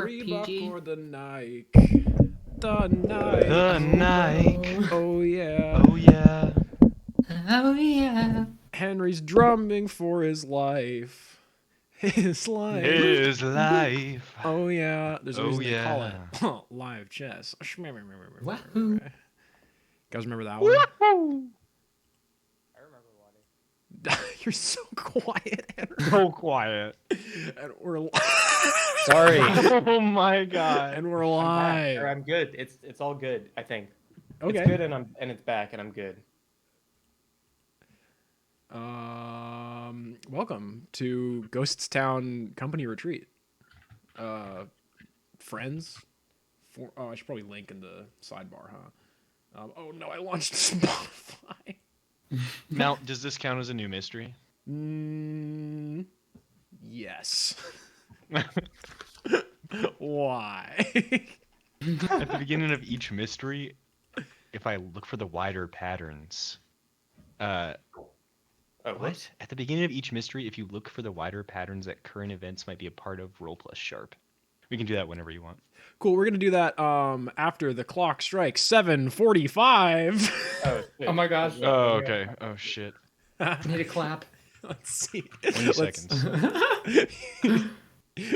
Reebok PG. or the Nike? The Nike. The Nike. Oh yeah. Oh yeah. Oh yeah. Henry's drumming for his life. His life. His life. Oh yeah. There's a Oh, reason they call yeah. it live chess. Wahoo. Guys remember that one? I remember Waddy. You're so quiet, Henry. So quiet. And we're Sorry. Oh my god. and we're I'm back, live. or I'm good. It's all good. I think. Okay. It's good, and it's back, and I'm good. Welcome to Ghosts Town Company Retreat. Friends. I should probably link in the sidebar, huh? Oh no, I launched Spotify. Now, does this count as a new mystery? Yes. Why? At the beginning of each mystery, if I look for the wider patterns, Oh, what? At the beginning of each mystery, if you look for the wider patterns that current events might be a part of, roll plus sharp. We can do that whenever you want. Cool. We're gonna do that after the clock strikes 7:45. Oh, Oh my gosh. Oh, okay. Oh, shit. Need a clap. Let's see. 20 seconds.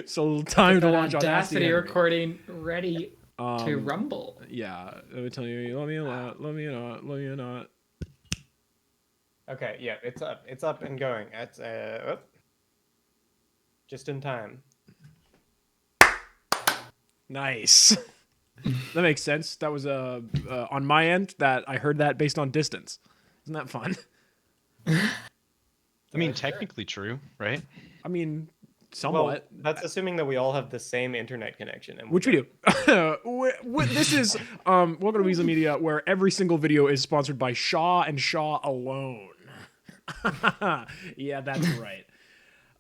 So time to Got launch Audacity Henry. recording ready to rumble. Yeah, let me tell you, love me a lot, love me not, love you not. Okay, yeah, it's up. It's up and going. That's just in time. Nice. That makes sense. That was on my end that I heard that based on distance. Isn't that fun? I mean, technically true, right? I mean, Well, somewhat. that's assuming that we all have the same internet connection, and Which we do. This is welcome to Weasel Media, where every single video is sponsored by Shaw and Shaw alone. Yeah, that's right.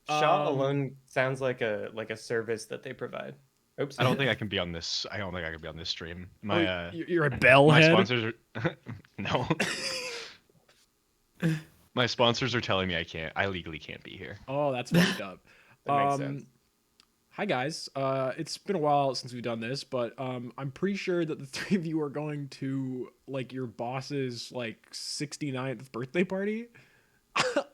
Shaw alone sounds like a service that they provide. Oops. I don't think I can be on this. I don't think I can be on this stream. My You're a my bellhead. sponsors are no. My sponsors are telling me I can't. I legally can't be here. Oh, that's fucked up. That makes sense. Hi guys. It's been a while since we've done this, but I'm pretty sure that the three of you are going to like your boss's like 69th birthday party.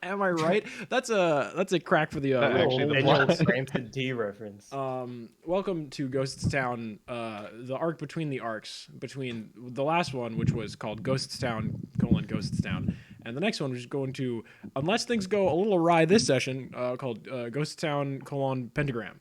Am I right? That's a crack for the Actually, the Annual plot- Scranton D reference. welcome to Ghosts Town, the arc between the arcs, between the last one, which was called Ghosts Town, Ghosts Town, and the next one, which is going to, unless things go a little awry this session, called Ghosts Town, Pentagram.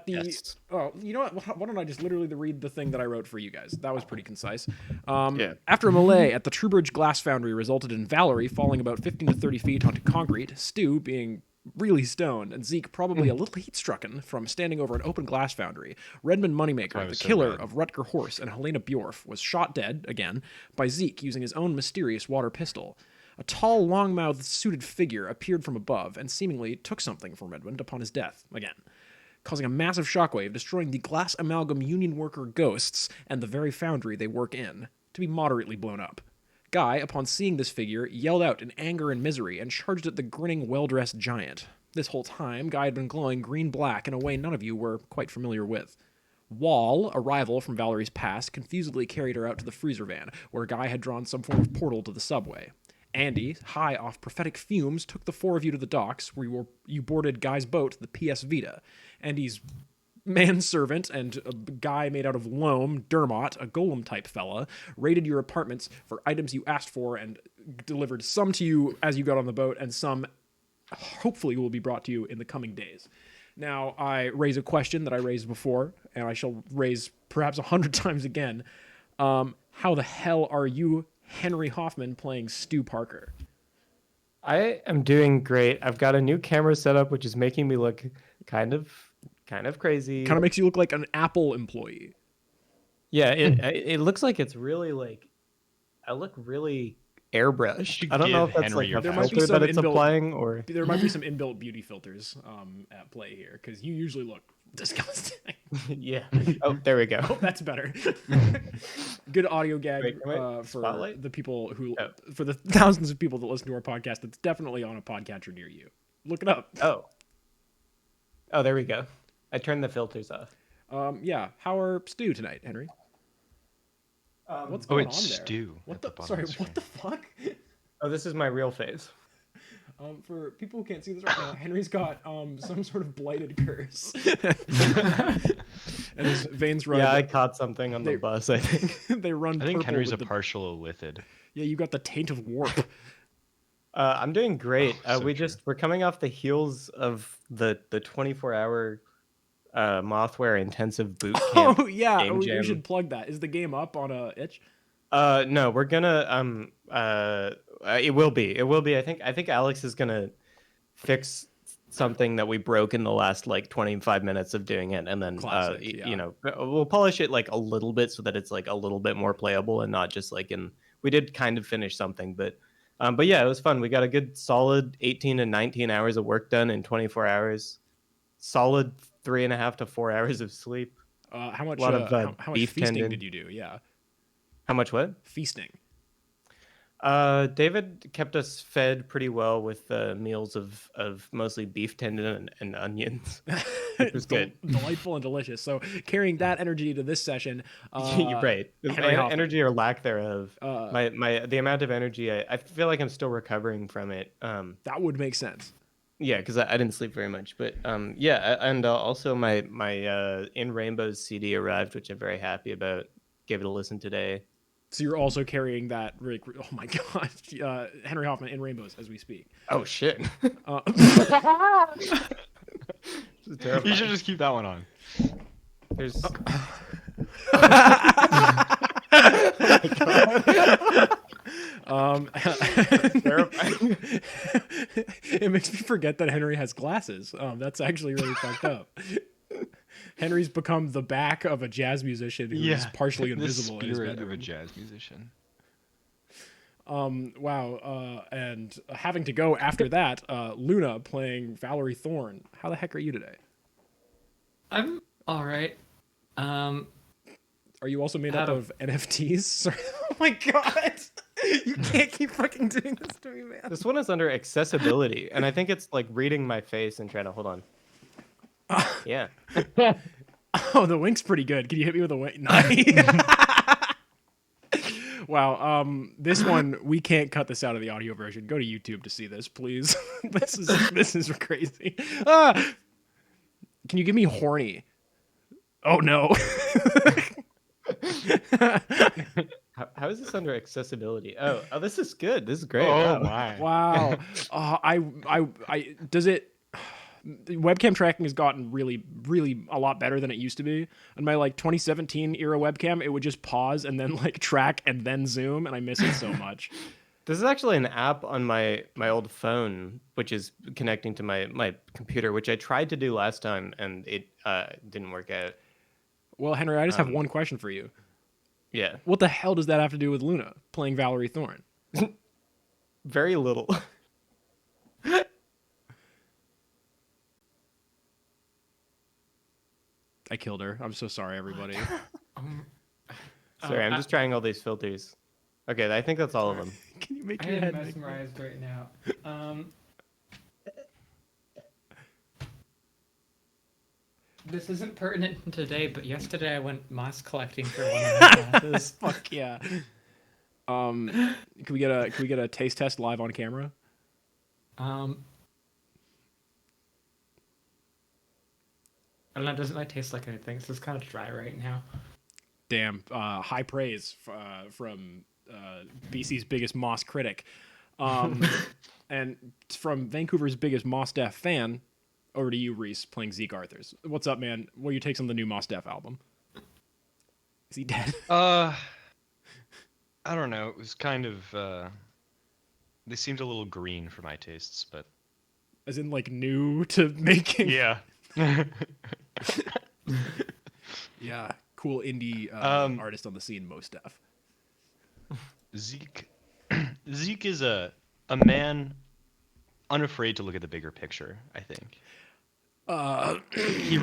Yes. Oh, you know what? Why don't I just literally read the thing that I wrote for you guys? That was pretty concise. Yeah. After a melee at the Truebridge Glass Foundry resulted in Valerie falling about 15 to 30 feet onto concrete, Stu being really stoned, and Zeke probably a little heat-strucken from standing over an open glass foundry, Redmond Moneymaker, the was so killer bad. of Rutger Horse and Helena Bjorf, was shot dead, again, by Zeke using his own mysterious water pistol. A tall, long-mouthed, suited figure appeared from above and seemingly took something from Redmond upon his death, again, causing a massive shockwave, destroying the glass amalgam union worker ghosts and the very foundry they work in, to be moderately blown up. Guy, upon seeing this figure, yelled out in anger and misery and charged at the grinning, well-dressed giant. This whole time, Guy had been glowing green-black in a way none of you were quite familiar with. Wall, a rival from Valerie's past, confusedly carried her out to the freezer van, where Guy had drawn some form of portal to the subway. Andy, high off prophetic fumes, took the four of you to the docks, where you boarded Guy's boat, the PS Vita. Andy's manservant and a guy made out of loam, Dermot, a golem-type fella, raided your apartments for items you asked for and delivered some to you as you got on the boat, and some hopefully will be brought to you in the coming days. Now, I raise a question that I raised before, and I shall raise perhaps 100 times again. How the hell are you, Henry Hoffman, playing Stu Parker? I am doing great. I've got a new camera setup, which is making me look kind of crazy. Kind of makes you look like an Apple employee. Yeah, it looks like it's really like I look really airbrushed. I don't know if Give that's Henry like your a There might be filter some that it's inbuilt- applying, or There might be some inbuilt beauty filters at play here, because you usually look disgusting. yeah. Oh, there we go. Oh, that's better. Good audio gag Wait, can I for spotlight? the people who, Oh. for the thousands of people that listen to our podcast. It's definitely on a podcatcher near you. Look it up. Oh, there we go. I turned the filters off. Yeah. How are Stu tonight, Henry? What's Oh, going it's on there? Stu. What at the? bottom Sorry. of the What the screen. fuck? Oh, this is my real face. For people who can't see this right now, Henry's got some sort of blighted curse, and his veins run. Yeah, I caught something on the They- bus, I think. They run. I think purple Henry's a with the- partial illithid. Yeah, you got the taint of warp. I'm doing great. Oh, so We're coming off the heels of the 24-hour Mothware intensive boot camp. Oh yeah, game we jam. should plug that. Is the game up on a itch? No, we're gonna it will be. I think Alex is gonna fix something that we broke in the last like 25 minutes of doing it, and then Classic, yeah. you know, we'll polish it like a little bit so that it's like a little bit more playable and not just like in. We did kind of finish something, but yeah, it was fun. We got a good solid 18 and 19 hours of work done in 24 hours. Solid 3.5 to 4 hours of sleep. How much? lot of, how much beef feasting tendon. did you do? Yeah, How much what? feasting. David kept us fed pretty well with meals of mostly beef tendon and onions. Which was good. Delightful and delicious. So carrying that energy to this session. You're right. Henry Hoffman. Energy or lack thereof. Uh, The amount of energy I feel like I'm still recovering from it. That would make sense. Yeah, because I didn't sleep very much. But yeah, and also my In Rainbows CD arrived, which I'm very happy about. Gave it a listen today. So you're also carrying that. Oh my god, Henry Hoffman in Rainbows as we speak. Oh shit! Uh, This is terrifying. You should just keep that one on. There's terrifying. It makes me forget that Henry has glasses. That's actually really fucked up. Henry's become the back of a jazz musician who's partially invisible in his The spirit of bedroom. a jazz musician. Wow. And having to go after that, Luna playing Valerie Thorne. How the heck are you today? I'm all right. Are you also made up Adam. of NFTs? Sorry. Oh my god. You can't keep fucking doing this to me, man. This one is under accessibility, and I think it's like reading my face and trying to hold on. Yeah. Oh, the wink's pretty good. Can you hit me with a wink? Nice. Wow. This one we can't cut this out of the audio version. Go to YouTube to see this, please. This is crazy. Ah! Can you give me horny? Oh no. How is this under accessibility? Oh, this is good. This is great. Oh Wow. my. Wow. I does it. The webcam tracking has gotten really a lot better than it used to be. On my like 2017 era webcam, it would just pause and then like track and then zoom, and I miss it so much. This is actually an app on my old phone, which is connecting to my computer, which I tried to do last time, and it didn't work out. Well, Henry, I just have one question for you. Yeah, What the hell does that have to do with Luna playing Valerie Thorne? very little. I killed her. I'm so sorry, everybody. Sorry, I'm just trying all these filters. Okay, I think that's all of them. Can you make I your am head big? mesmerized right now. This isn't pertinent today, but yesterday I went moss collecting for one of my classes. Fuck yeah. Can we get a taste test live on camera? I don't know. Doesn't that taste like anything? This is kind of dry right now. Damn, high praise from BC's biggest Moss critic, and from Vancouver's biggest Moss Def fan. Over to you, Reese, playing Zeke Arthurs. What's up, man? What are your takes on the new Moss Def album? Is he dead? I don't know. It was kind of. They seemed a little green for my tastes, but. As in, like, new to making? Yeah. Yeah. Cool indie artist on the scene, Mos Def. Zeke is a man unafraid to look at the bigger picture, I think. He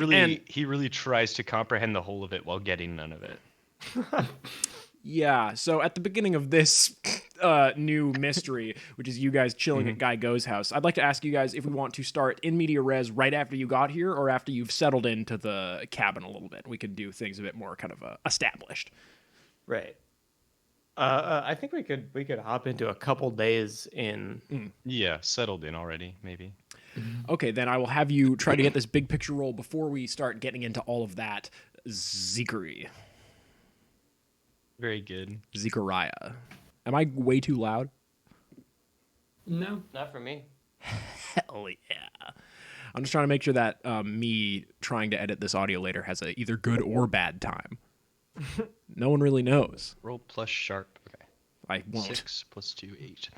really tries to comprehend the whole of it while getting none of it. Yeah, so at the beginning of this new mystery, which is you guys chilling at Guy Go's house, I'd like to ask you guys if we want to start in media res right after you got here or after you've settled into the cabin a little bit. We could do things a bit more kind of established. Right. I think we could hop into a couple days in. Yeah, settled in already, maybe. Okay, then I will have you try to get this big picture roll before we start getting into all of that. Zikri. Very good. Zechariah. Am I way too loud? No. Not for me. Hell yeah. I'm just trying to make sure that me trying to edit this audio later has a either good or bad time. No one really knows. Roll plus sharp. Okay. I won't. 6 plus 2, 8.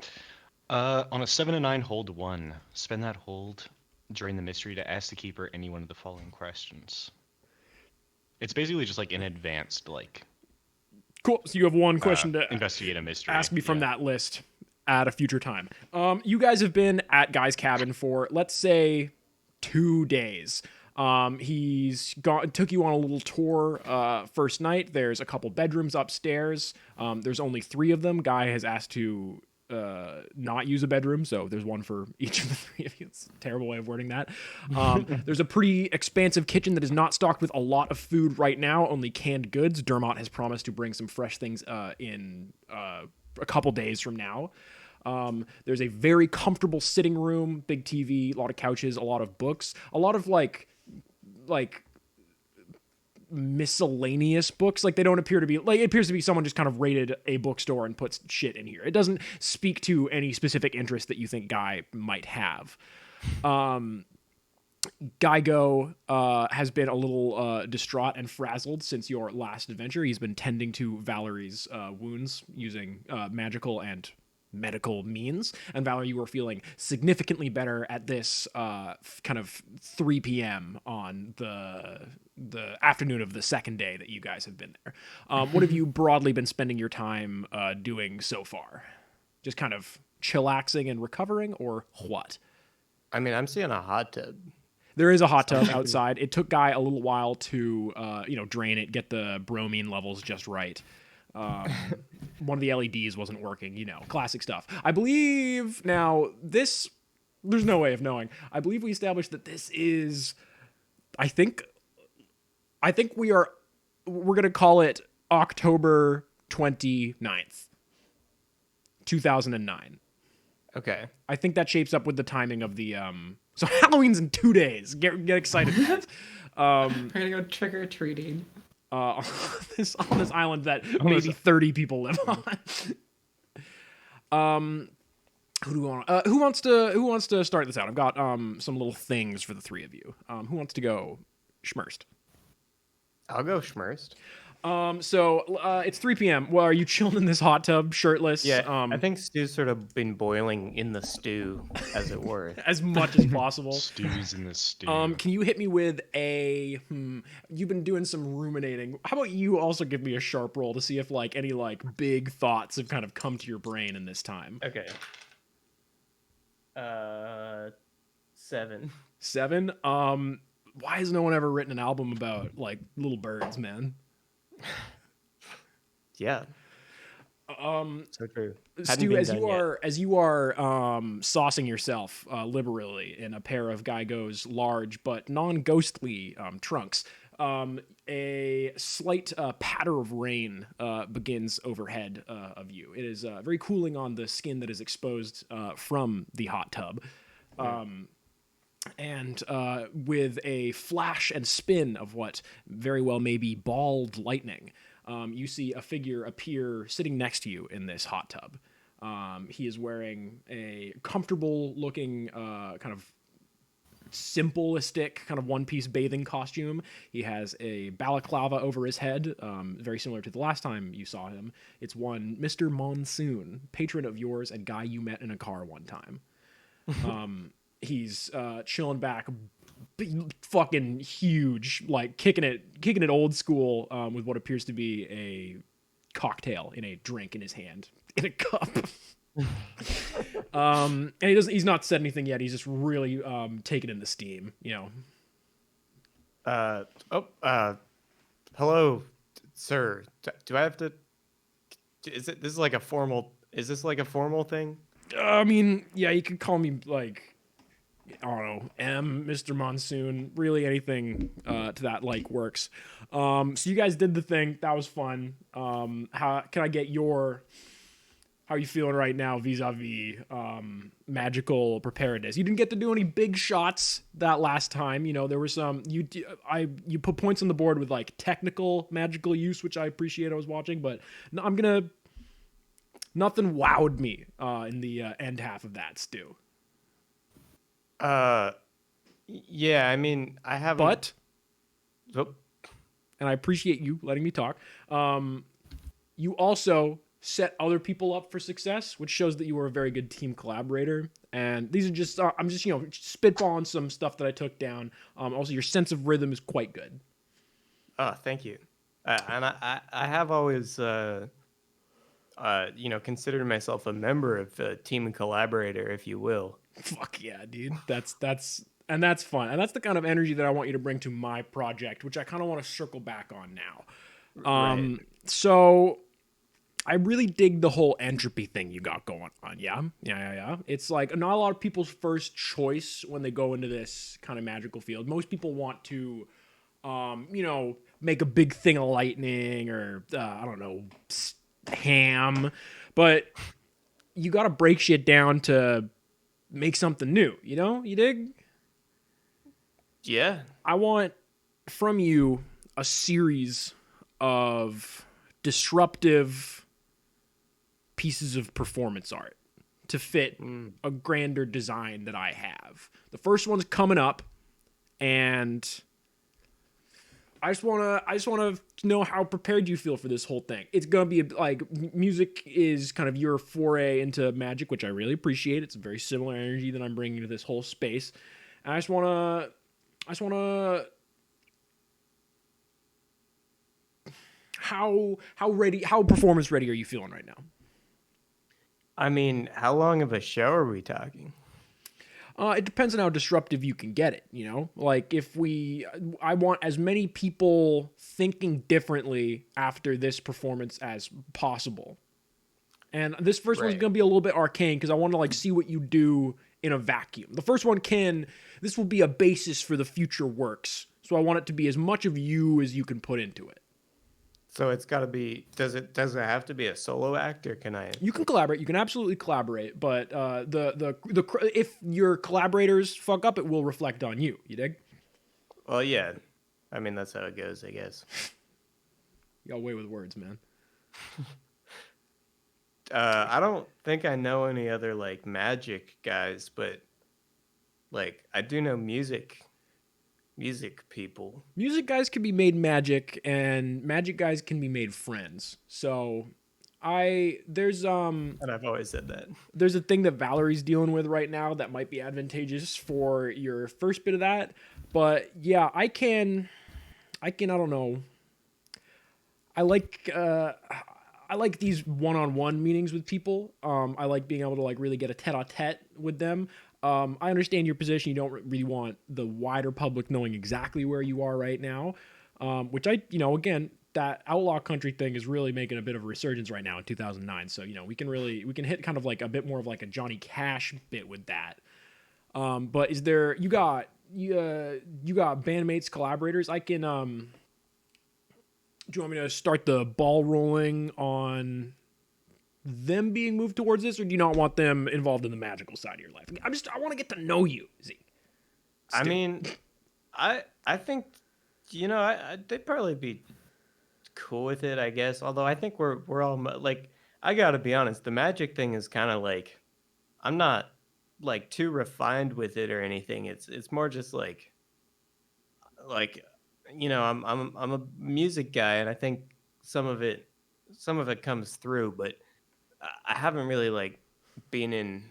On a 7 and 9, hold 1. Spend that hold during the mystery to ask the keeper any one of the following questions. It's basically just like an advanced, like, Cool. So you have one question to investigate a mystery. ask me from that list at a future time. You guys have been at Guy's cabin for, let's say, 2 days. Took you on a little tour first night. There's a couple bedrooms upstairs. There's only 3 of them. Guy has asked to not use a bedroom, so there's one for each of the 3 of you. It's a terrible way of wording that. There's a pretty expansive kitchen that is not stocked with a lot of food right now, only canned goods. Dermot has promised to bring some fresh things in a couple days from now. There's a very comfortable sitting room, big TV, a lot of couches, a lot of books, a lot of like miscellaneous books. Like, they don't appear to be, like, it appears to be someone just kind of raided a bookstore and puts shit in here. It doesn't speak to any specific interest that you think Guy might have. Guy Go has been a little distraught and frazzled since your last adventure. He's been tending to Valerie's wounds using magical and medical means, and Valerie, you were feeling significantly better at this kind of 3 p.m. on the afternoon of the second day that you guys have been there. What have you broadly been spending your time doing so far? Just kind of chillaxing and recovering, or what? I mean, I'm seeing a hot tub. There is a hot tub outside. It took Guy a little while to drain it, get the bromine levels just right. One of the LEDs wasn't working, classic stuff. I believe now there's no way of knowing. I believe we established that this is, I think we're going to call it October 29th, 2009. Okay. I think that shapes up with the timing of the, so Halloween's in 2 days. Get excited for that. We're gonna go trick or treating. On this island that maybe 30 people live on. Who wants to start this out? I've got some little things for the 3 of you. Who wants to go schmerst? I'll go schmerst. So it's 3 p.m. Well, are you chilling in this hot tub, shirtless? Yeah, I think Stu's sort of been boiling in the stew, as it were. As much as possible. Stews in the stew. Can you hit me with a? You've been doing some ruminating. How about you also give me a sharp roll to see if any big thoughts have kind of come to your brain in this time? Okay. 7. 7. Why has no one ever written an album about little birds, man? Yeah. So true. Hadn't Stu, been as done you are saucing yourself liberally in a pair of Guy Go's large but non-ghostly trunks, a slight patter of rain begins overhead of you. It is very cooling on the skin that is exposed from the hot tub. And with a flash and spin of what very well may be bald lightning, you see a figure appear sitting next to you in this hot tub. He is wearing a comfortable-looking kind of simplistic kind of one-piece bathing costume. He has a balaclava over his head, very similar to the last time you saw him. It's one Mr. Monsoon, patron of yours and guy you met in a car one time. He's chilling back, fucking huge, kicking it old school with what appears to be a cocktail in a drink in his hand in a cup. And he's not said anything yet. He's just really taking in the steam, Hello, sir. Do I have to This is like a formal? Is this like a formal thing? I mean, yeah, you could call me like, I don't know, Mr. Monsoon. Really, anything to that like works. So you guys did the thing. That was fun. How can I get your? How are you feeling right now vis-a-vis magical preparedness? You didn't get to do any big shots that last time. You know, there were some you put points on the board with like technical magical use, which I appreciate. I was watching, but nothing wowed me in the end half of that, Stu. Yeah. I mean, I haven't. But Oh, and I appreciate you letting me talk. You also set other people up for success, which shows that you were a very good team collaborator. And these are just, I'm just, spitballing some stuff that I took down. Also, your sense of rhythm is quite good. thank you. And I have always, considered myself a member of a team collaborator, if you will. Fuck yeah, dude. That's fun. And that's the kind of energy that I want you to bring to my project, which I kind of want to circle back on now. Right. So I really dig the whole entropy thing you got going on. Yeah. It's like not a lot of people's first choice when they go into this kind of magical field. Most people want to, make a big thing of lightning or, I don't know, ham. But you got to break shit down to make something new, You dig? Yeah. I want from you a series of disruptive pieces of performance art to fit a grander design that I have. The first one's coming up, and I just wanna know how prepared you feel for this whole thing. It's gonna be like music is kind of your foray into magic, which I really appreciate. It's a very similar energy that I'm bringing to this whole space, and I just wanna. How performance ready are you feeling right now? I mean, how long of a show are we talking? It depends on how disruptive you can get it, Like I want as many people thinking differently after this performance as possible. And this first one's Right. going to be a little bit arcane because I want to like see what you do in a vacuum. The first one this will be a basis for the future works. So I want it to be as much of you as you can put into it. So it's got to be. Does it have to be a solo act, or can I? You can collaborate. You can absolutely collaborate, but if your collaborators fuck up, it will reflect on you. You dig? Well, yeah. I mean, that's how it goes, I guess. You got away with words, man. I don't think I know any other like magic guys, but like I do know music people. Music guys can be made magic, and magic guys can be made friends. So, there's And I've always said that. there's a thing that Valerie's dealing with right now that might be advantageous for your first bit of that. But yeah, I don't know. I like these one-on-one meetings with people. I like being able to like really get a tete-a-tete with them. I understand your position. You don't really want the wider public knowing exactly where you are right now, which again, that outlaw country thing is really making a bit of a resurgence right now in 2009. So, we can hit kind of like a bit more of like a Johnny Cash bit with that. But is there, you got bandmates, collaborators? I can, do you want me to start the ball rolling on them being moved towards this, or do you not want them involved in the magical side of your life? I want to get to know you, Zeke. I mean, I think they'd probably be cool with it, I guess. Although I think we're all like, I gotta be honest, the magic thing is kind of like, I'm not like too refined with it or anything. It's more just like I'm a music guy, and I think some of it comes through, but I haven't really like been in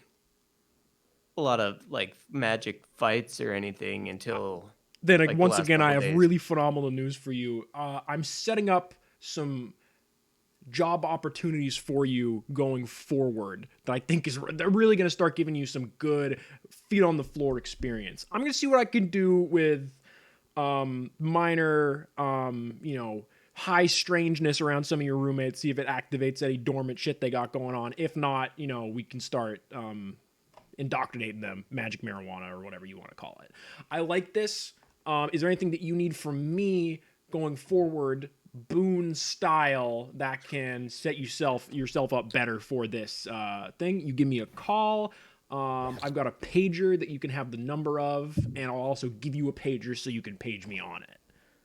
a lot of like magic fights or anything until Then like, the once last again, I couple have days. really phenomenal news for you. I'm setting up some job opportunities for you going forward that I think they're really going to start giving you some good feet on the floor experience. I'm going to see what I can do with minor high strangeness around some of your roommates, see if it activates any dormant shit they got going on. If not, we can start indoctrinating them, magic marijuana or whatever you want to call it. I like this. Is there anything that you need from me going forward, Boone style, that can set yourself up better for this thing? You give me a call. I've got a pager that you can have the number of, and I'll also give you a pager so you can page me on it.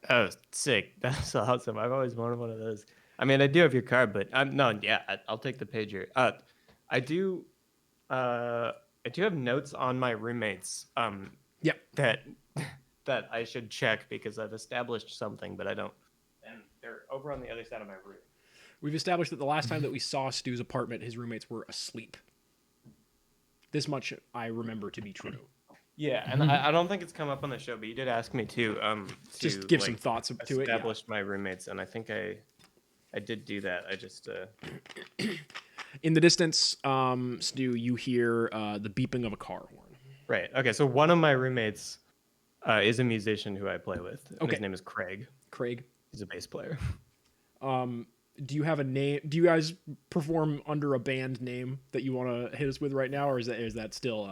Oh, sick. That's awesome. I've always wanted one of those. I mean, I do have your card, but I'll take the pager. I do have notes on my roommates. Yep. That I should check because I've established something, but I don't. And they're over on the other side of my room. We've established that the last time that we saw Stu's apartment, his roommates were asleep. This much I remember to be true. Yeah, and I don't think it's come up on the show, but you did ask me to Just give some thoughts to it. Yeah. Establish my roommates, and I think I did do that. I just In the distance, Stu, you hear the beeping of a car horn. Right. Okay. So one of my roommates is a musician who I play with. And Okay. His name is Craig. Craig, He's a bass player. do you have a name? Do you guys perform under a band name that you want to hit us with right now, or is that still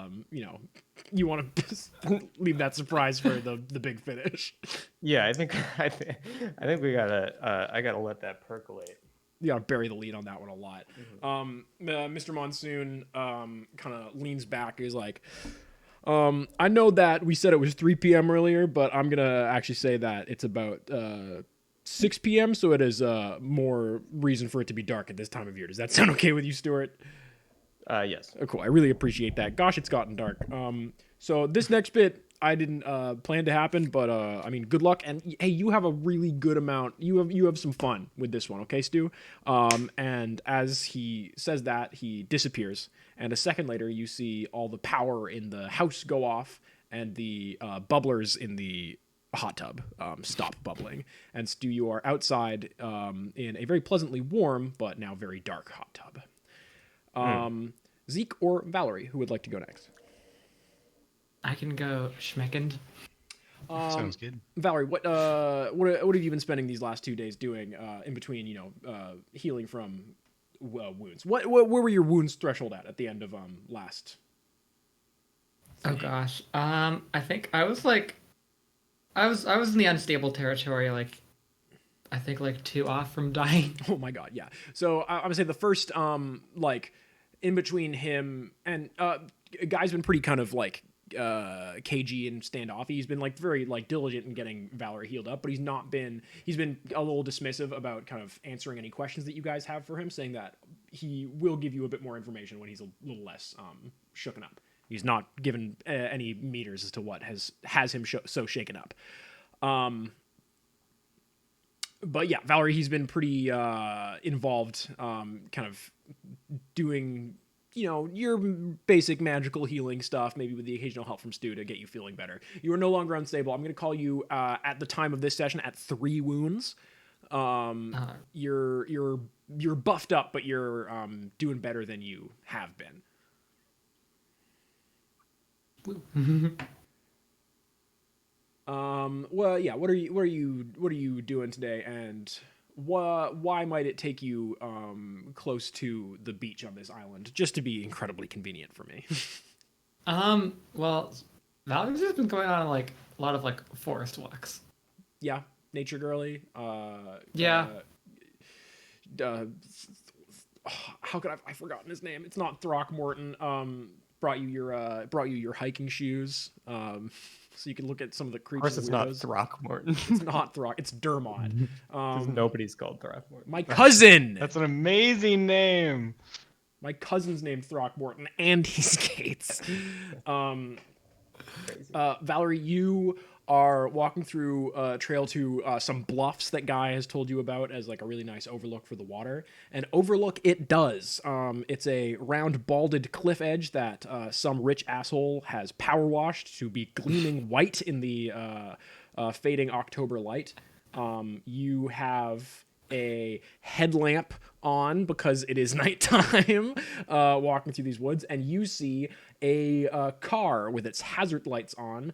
you want to leave that surprise for the big finish? Yeah, I think we gotta I gotta let that percolate. You gotta bury the lead on that one a lot. Mr. Monsoon kind of leans back. He's like, I know that we said it was 3 p.m. earlier, but I'm gonna actually say that it's about 6 p.m. So it is more reason for it to be dark at this time of year. Does that sound okay with you, Stuart? Yes. Oh, cool. I really appreciate that. Gosh, it's gotten dark. So this next bit I didn't plan to happen, but I mean, good luck. And hey, you have a really good amount. You have some fun with this one, okay, Stu? And as he says that, he disappears. And a second later, you see all the power in the house go off, and the bubblers in the hot tub stop bubbling. And Stu, you are outside in a very pleasantly warm but now very dark hot tub. Zeke or Valerie, who would like to go next? I can go Schmeckend. Sounds good. Valerie, what have you been spending these last 2 days doing in between, healing from wounds? Where were your wounds threshold at the end of last? Oh gosh. I think I was I was in the unstable territory, I think 2 off from dying. Oh my god, yeah. So I would say the first in between him and guy's been pretty kind of cagey and standoffy. He's been very diligent in getting Valerie healed up, but he's been a little dismissive about kind of answering any questions that you guys have for him, saying that he will give you a bit more information when he's a little less shooken up. He's not given any meters as to what has him so shaken up. But yeah, Valerie, he's been pretty involved, kind of doing your basic magical healing stuff, maybe with the occasional help from Stu to get you feeling better. You are no longer unstable. I'm going to call you at the time of this session at 3 wounds. You're buffed up, but you're doing better than you have been. Well, yeah. What are you doing today, and why might it take you close to the beach on this island just to be incredibly convenient for me? Well, Valerie's just been going on a lot of forest walks. Yeah, nature girly. Yeah. How could I've forgotten his name? It's not Throckmorton. Brought you your hiking shoes. So you can look at some of the creatures. Of course, it's not Throckmorton. It's not it's Dermot. Nobody's called Throckmorton. My cousin. That's an amazing name. My cousin's named Throckmorton, and he skates. Valerie, you are walking through a trail to some bluffs that Guy has told you about as a really nice overlook for the water. And overlook it does. It's a round, balded cliff edge that some rich asshole has power washed to be gleaming white in the fading October light. You have a headlamp on because it is nighttime, walking through these woods, and you see a car with its hazard lights on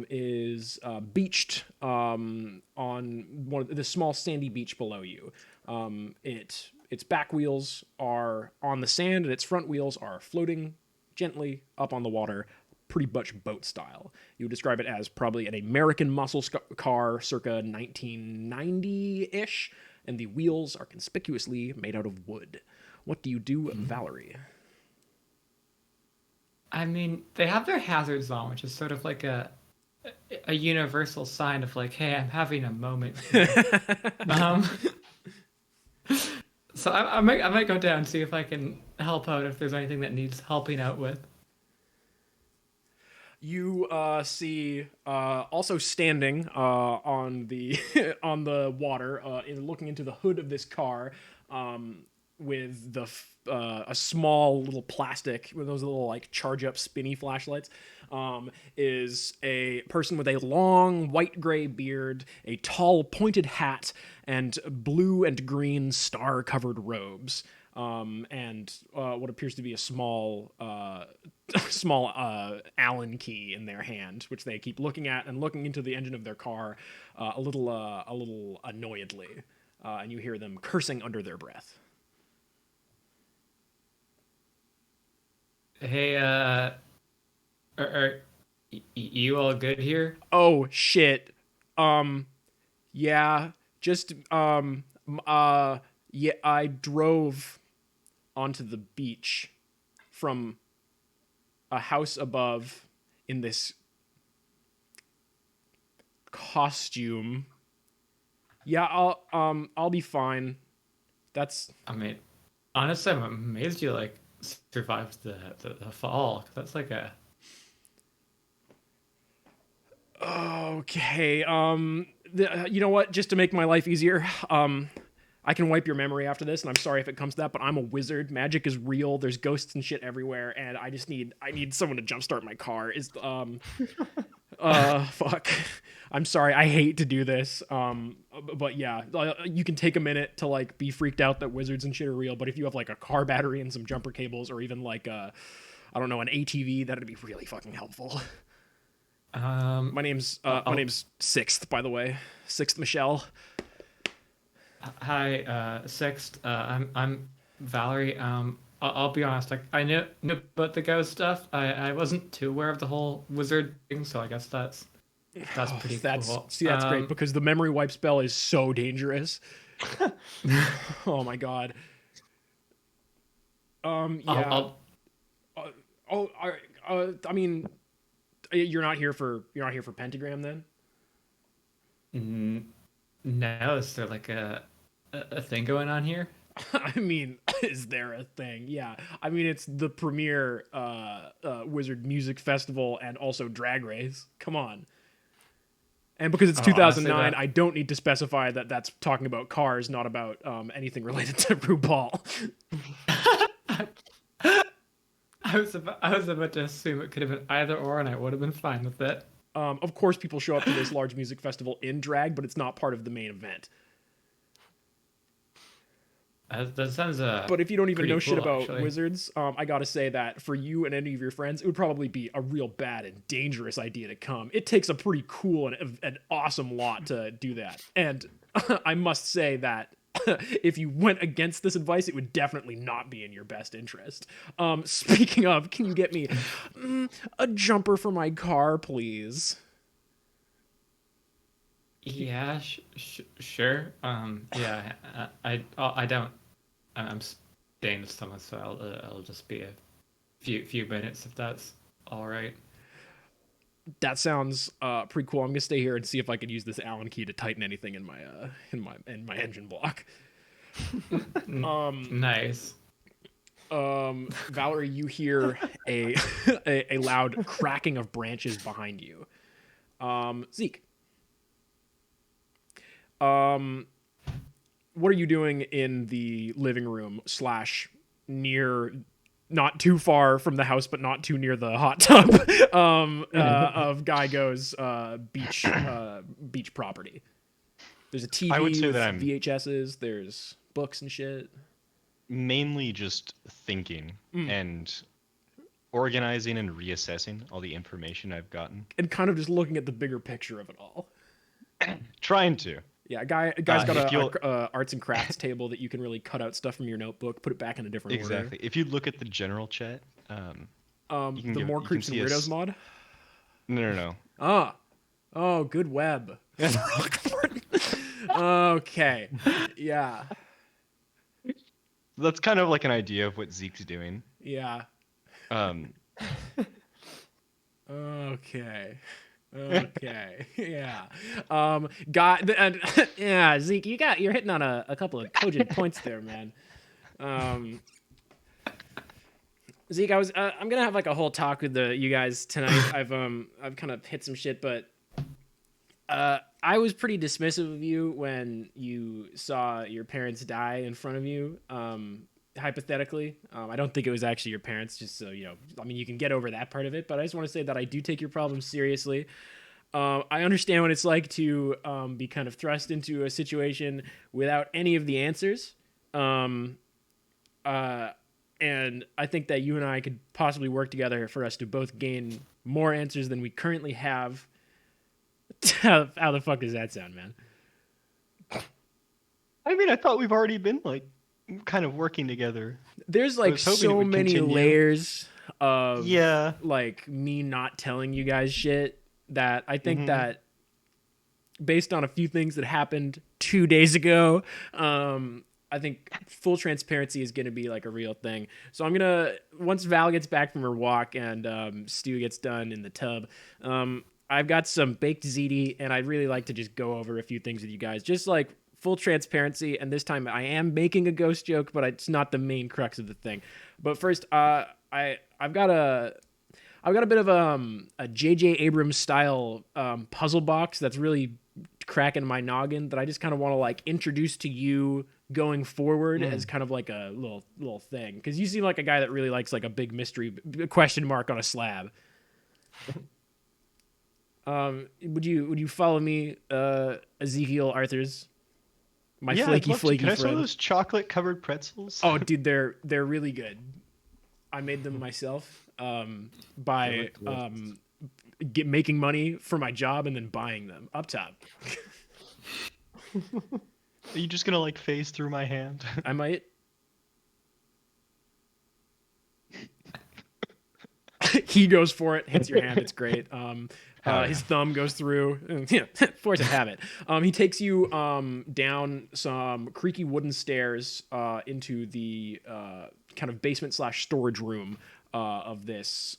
is beached on one of the small sandy beach below you. Its back wheels are on the sand, and its front wheels are floating gently up on the water, pretty much boat style. You would describe it as probably an American muscle car circa 1990-ish, and the wheels are conspicuously made out of wood. What do you do, Valerie? I mean, they have their hazards on, which is sort of like a universal sign of like, hey, I'm having a moment. um, so I might go down and see if I can help out if there's anything that needs helping out with. You see also standing on the on the water, looking into the hood of this car, with a small little plastic with those little like charge up spinny flashlights, is a person with a long white gray beard, a tall pointed hat, and blue and green star covered robes. And what appears to be a small Allen key in their hand, which they keep looking at and looking into the engine of their car, a little annoyedly, and you hear them cursing under their breath. Hey, are you all good here? Oh shit. Yeah, just yeah, I drove onto the beach from a house above in this costume. Yeah, I'll be fine. That's I mean, honestly, I'm amazed you like survived the fall. 'Cause that's like a okay. You know what? Just to make my life easier, I can wipe your memory after this, and I'm sorry if it comes to that, but I'm a wizard. Magic is real. There's ghosts and shit everywhere, and I need someone to jumpstart my car. Fuck. I'm sorry. I hate to do this. But yeah, you can take a minute to like be freaked out that wizards and shit are real, but if you have like a car battery and some jumper cables, or even like I don't know, an ATV, that'd be really fucking helpful. My name's Sixth, by the way. Sixth Michelle. Hi, Sixth. I'm Valerie. I'll be honest. Like I knew about the ghost stuff. I wasn't too aware of the whole wizard thing, so I guess that's pretty cool. See, that's great because the memory wipe spell is so dangerous. Oh my god. Yeah. I mean, you're not here for Pentagram then? No, is there like a thing going on here? I mean, is there a thing? Yeah. I mean, it's the premier wizard music festival and also drag race. Come on. And because it's 2009, I don't need to specify that that's talking about cars, not about anything related to RuPaul. I was about to assume it could have been either or, and I would have been fine with it. Of course, people show up to this large music festival in drag, but it's not part of the main event. That sounds But if you don't even know shit about actually. wizards, I gotta say that for you and any of your friends, it would probably be a real bad and dangerous idea to come. It takes a pretty cool and an awesome lot to do that. And I must say that if you went against this advice, it would definitely not be in your best interest. Speaking of, can you get me a jumper for my car, please? Yeah, sure. Yeah, I don't. I'm staying with someone, so I'll just be a few minutes if that's all right. That sounds pretty cool. I'm gonna stay here and see if I can use this Allen key to tighten anything in my engine block. Nice. Valerie, you hear a loud cracking of branches behind you. Zeke. What are you doing in the living room / near, not too far from the house, but not too near the hot tub of Geigo's beach property? There's a TV I would say with that I'm VHSs. There's books and shit. mainly just thinking and organizing and reassessing all the information I've gotten. And kind of just looking at the bigger picture of it all. Trying to. Yeah, guy's got if you'll- a arts and crafts table that you can really cut out stuff from your notebook, put it back in a different Exactly. If you look at the general chat, order. You can The give- More you can Creeps and see a Weirdos s- mod. no. Oh, good web. Okay. Yeah. That's kind of like an idea of what Zeke's doing. Yeah. Um, Okay. Okay. Yeah. And yeah, Zeke, you're hitting on a couple of cogent points there, man. Zeke, I'm gonna have like a whole talk with you guys tonight. I've kind of hit some shit, but I was pretty dismissive of you when you saw your parents die in front of you. Hypothetically, I don't think it was actually your parents. Just so you know, I mean, you can get over that part of it. But I just want to say that I do take your problems seriously. I understand what it's like to be kind of thrust into a situation without any of the answers. And I think that you and I could possibly work together for us to both gain more answers than we currently have. How the fuck does that sound, man? I mean, I thought we've already been like kind of working together. There's like was hoping it so would many continue. layers of Yeah. like me not telling you guys shit that I think that based on a few things that happened 2 days ago, I think full transparency is going to be like a real thing. So I'm going to, once Val gets back from her walk and Stu gets done in the tub, I've got some baked ziti and I'd really like to just go over a few things with you guys. Just like full transparency, and this time I am making a ghost joke, but it's not the main crux of the thing. But first, I've got a bit of a J.J. Abrams style puzzle box that's really cracking my noggin that I just kind of want to like introduce to you going forward as kind of like a little thing, because you seem like a guy that really likes like a big mystery question mark on a slab. Would you follow me, Ezekiel Arthurs? My Yeah, flaky Can I friend. some of those chocolate covered pretzels? Oh, dude, they're really good. I made them myself by making money for my job and then buying them up top. Are you just gonna like phase through my hand? I might. He goes for it, hits your hand. It's great. His thumb goes through. Force of habit. He takes you down some creaky wooden stairs into the kind of basement / storage room of this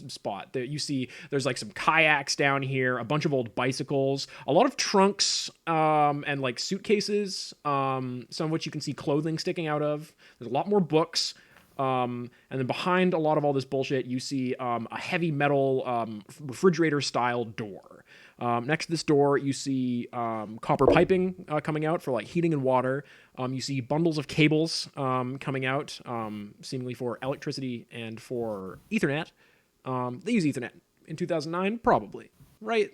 spot. That you see, there's like some kayaks down here, a bunch of old bicycles, a lot of trunks and like suitcases, some of which you can see clothing sticking out of. There's a lot more books. And then behind a lot of all this bullshit, you see a heavy metal refrigerator-style door. Next to this door, you see copper piping coming out for like heating and water. You see bundles of cables coming out, seemingly for electricity and for Ethernet. They use Ethernet in 2009, probably, right?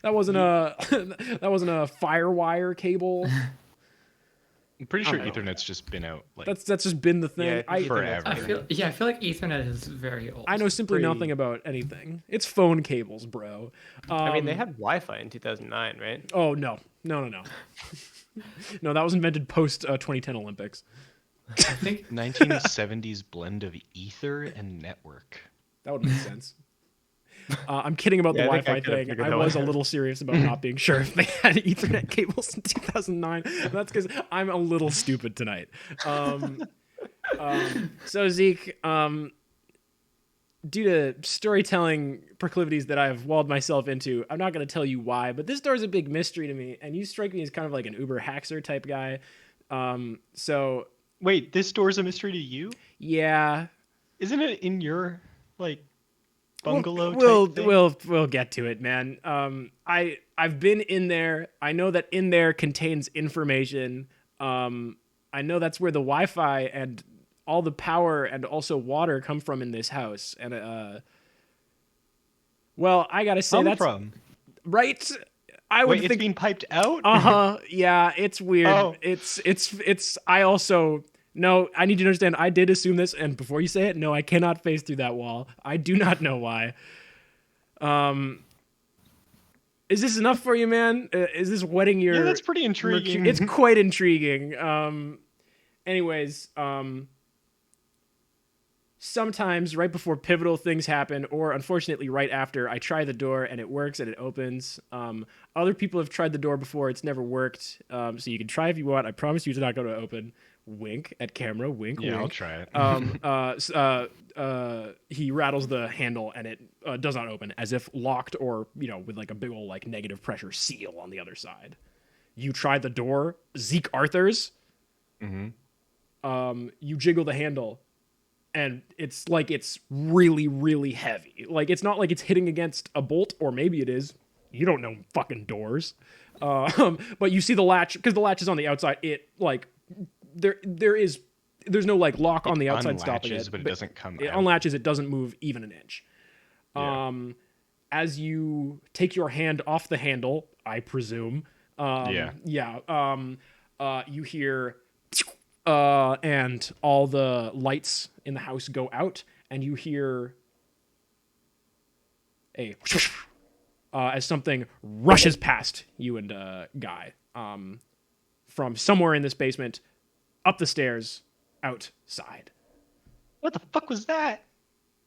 That wasn't a FireWire cable. I'm pretty sure I don't know. Ethernet's just been out like That's just been the thing. Yeah, I forever. I feel like Ethernet is very old. I know simply Pretty- nothing about anything. It's phone cables, bro. I mean, they had Wi-Fi in 2009, right? Oh no. No, that was invented post 2010 Olympics. I think 1970s blend of ether and network. That would make sense. I'm kidding about the Yeah, I think I Wi-Fi could've thing. figured I that was a one out. little serious about not being sure if they had Ethernet cables in 2009. That's because I'm a little stupid tonight. So Zeke, due to storytelling proclivities that I've walled myself into, I'm not going to tell you why, but this story's a big mystery to me, and you strike me as kind of like an Uber Haxer type guy. So Wait, this door's a mystery to you? yeah, Isn't it in your like bungalow We'll type thing? we'll get to it, man. I've been in there. I know that in there contains information. I know that's where the Wi-Fi and all the power and also water come from in this house. And well, I gotta say Come that's from? right. I would Wait, it's think. being piped out? Yeah, it's weird. Oh. It's. I also No, I need you to understand. I did assume this, and before you say it, no, I cannot phase through that wall. I do not know why. Is this enough for you, man? Is this whetting your? Yeah, that's pretty intriguing. It's quite intriguing. Anyways, sometimes right before pivotal things happen, or unfortunately right after, I try the door and it works and it opens. Other people have tried the door before; it's never worked. So you can try if you want. I promise you, it's not going to open. Wink at camera. Wink. Yeah, wink. I'll try it. He rattles the handle and it does not open, as if locked or with like a big old like negative pressure seal on the other side. You try the door, Zeke Arthurs. You jiggle the handle, and it's like it's really, really heavy. Like it's not like it's hitting against a bolt, or maybe it is. You don't know fucking doors. But you see the latch, because the latch is on the outside. It like there's no like lock on the outside stopping it, but it doesn't come it out. unlatches. It doesn't move even an inch. Yeah. As you take your hand off the handle, I presume. You hear, and all the lights in the house go out, and you hear a as something rushes past you and Guy from somewhere in this basement, up the stairs, outside. What the fuck was that?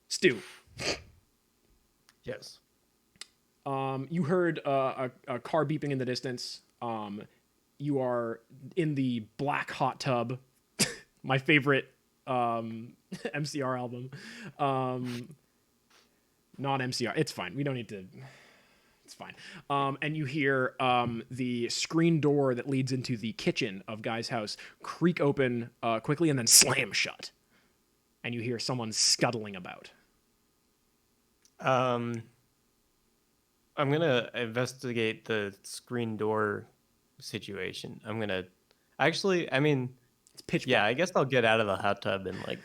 Stu, Yes. you heard a car beeping in the distance. You are in the black hot tub, my favorite MCR album. Non-MCR. It's fine. We don't need to... It's fine. And you hear the screen door that leads into the kitchen of Guy's house creak open quickly and then slam shut. And you hear someone scuttling about. I'm gonna investigate the screen door situation. I'm gonna actually, I mean, It's pitch yeah, black. I guess I'll get out of the hot tub and like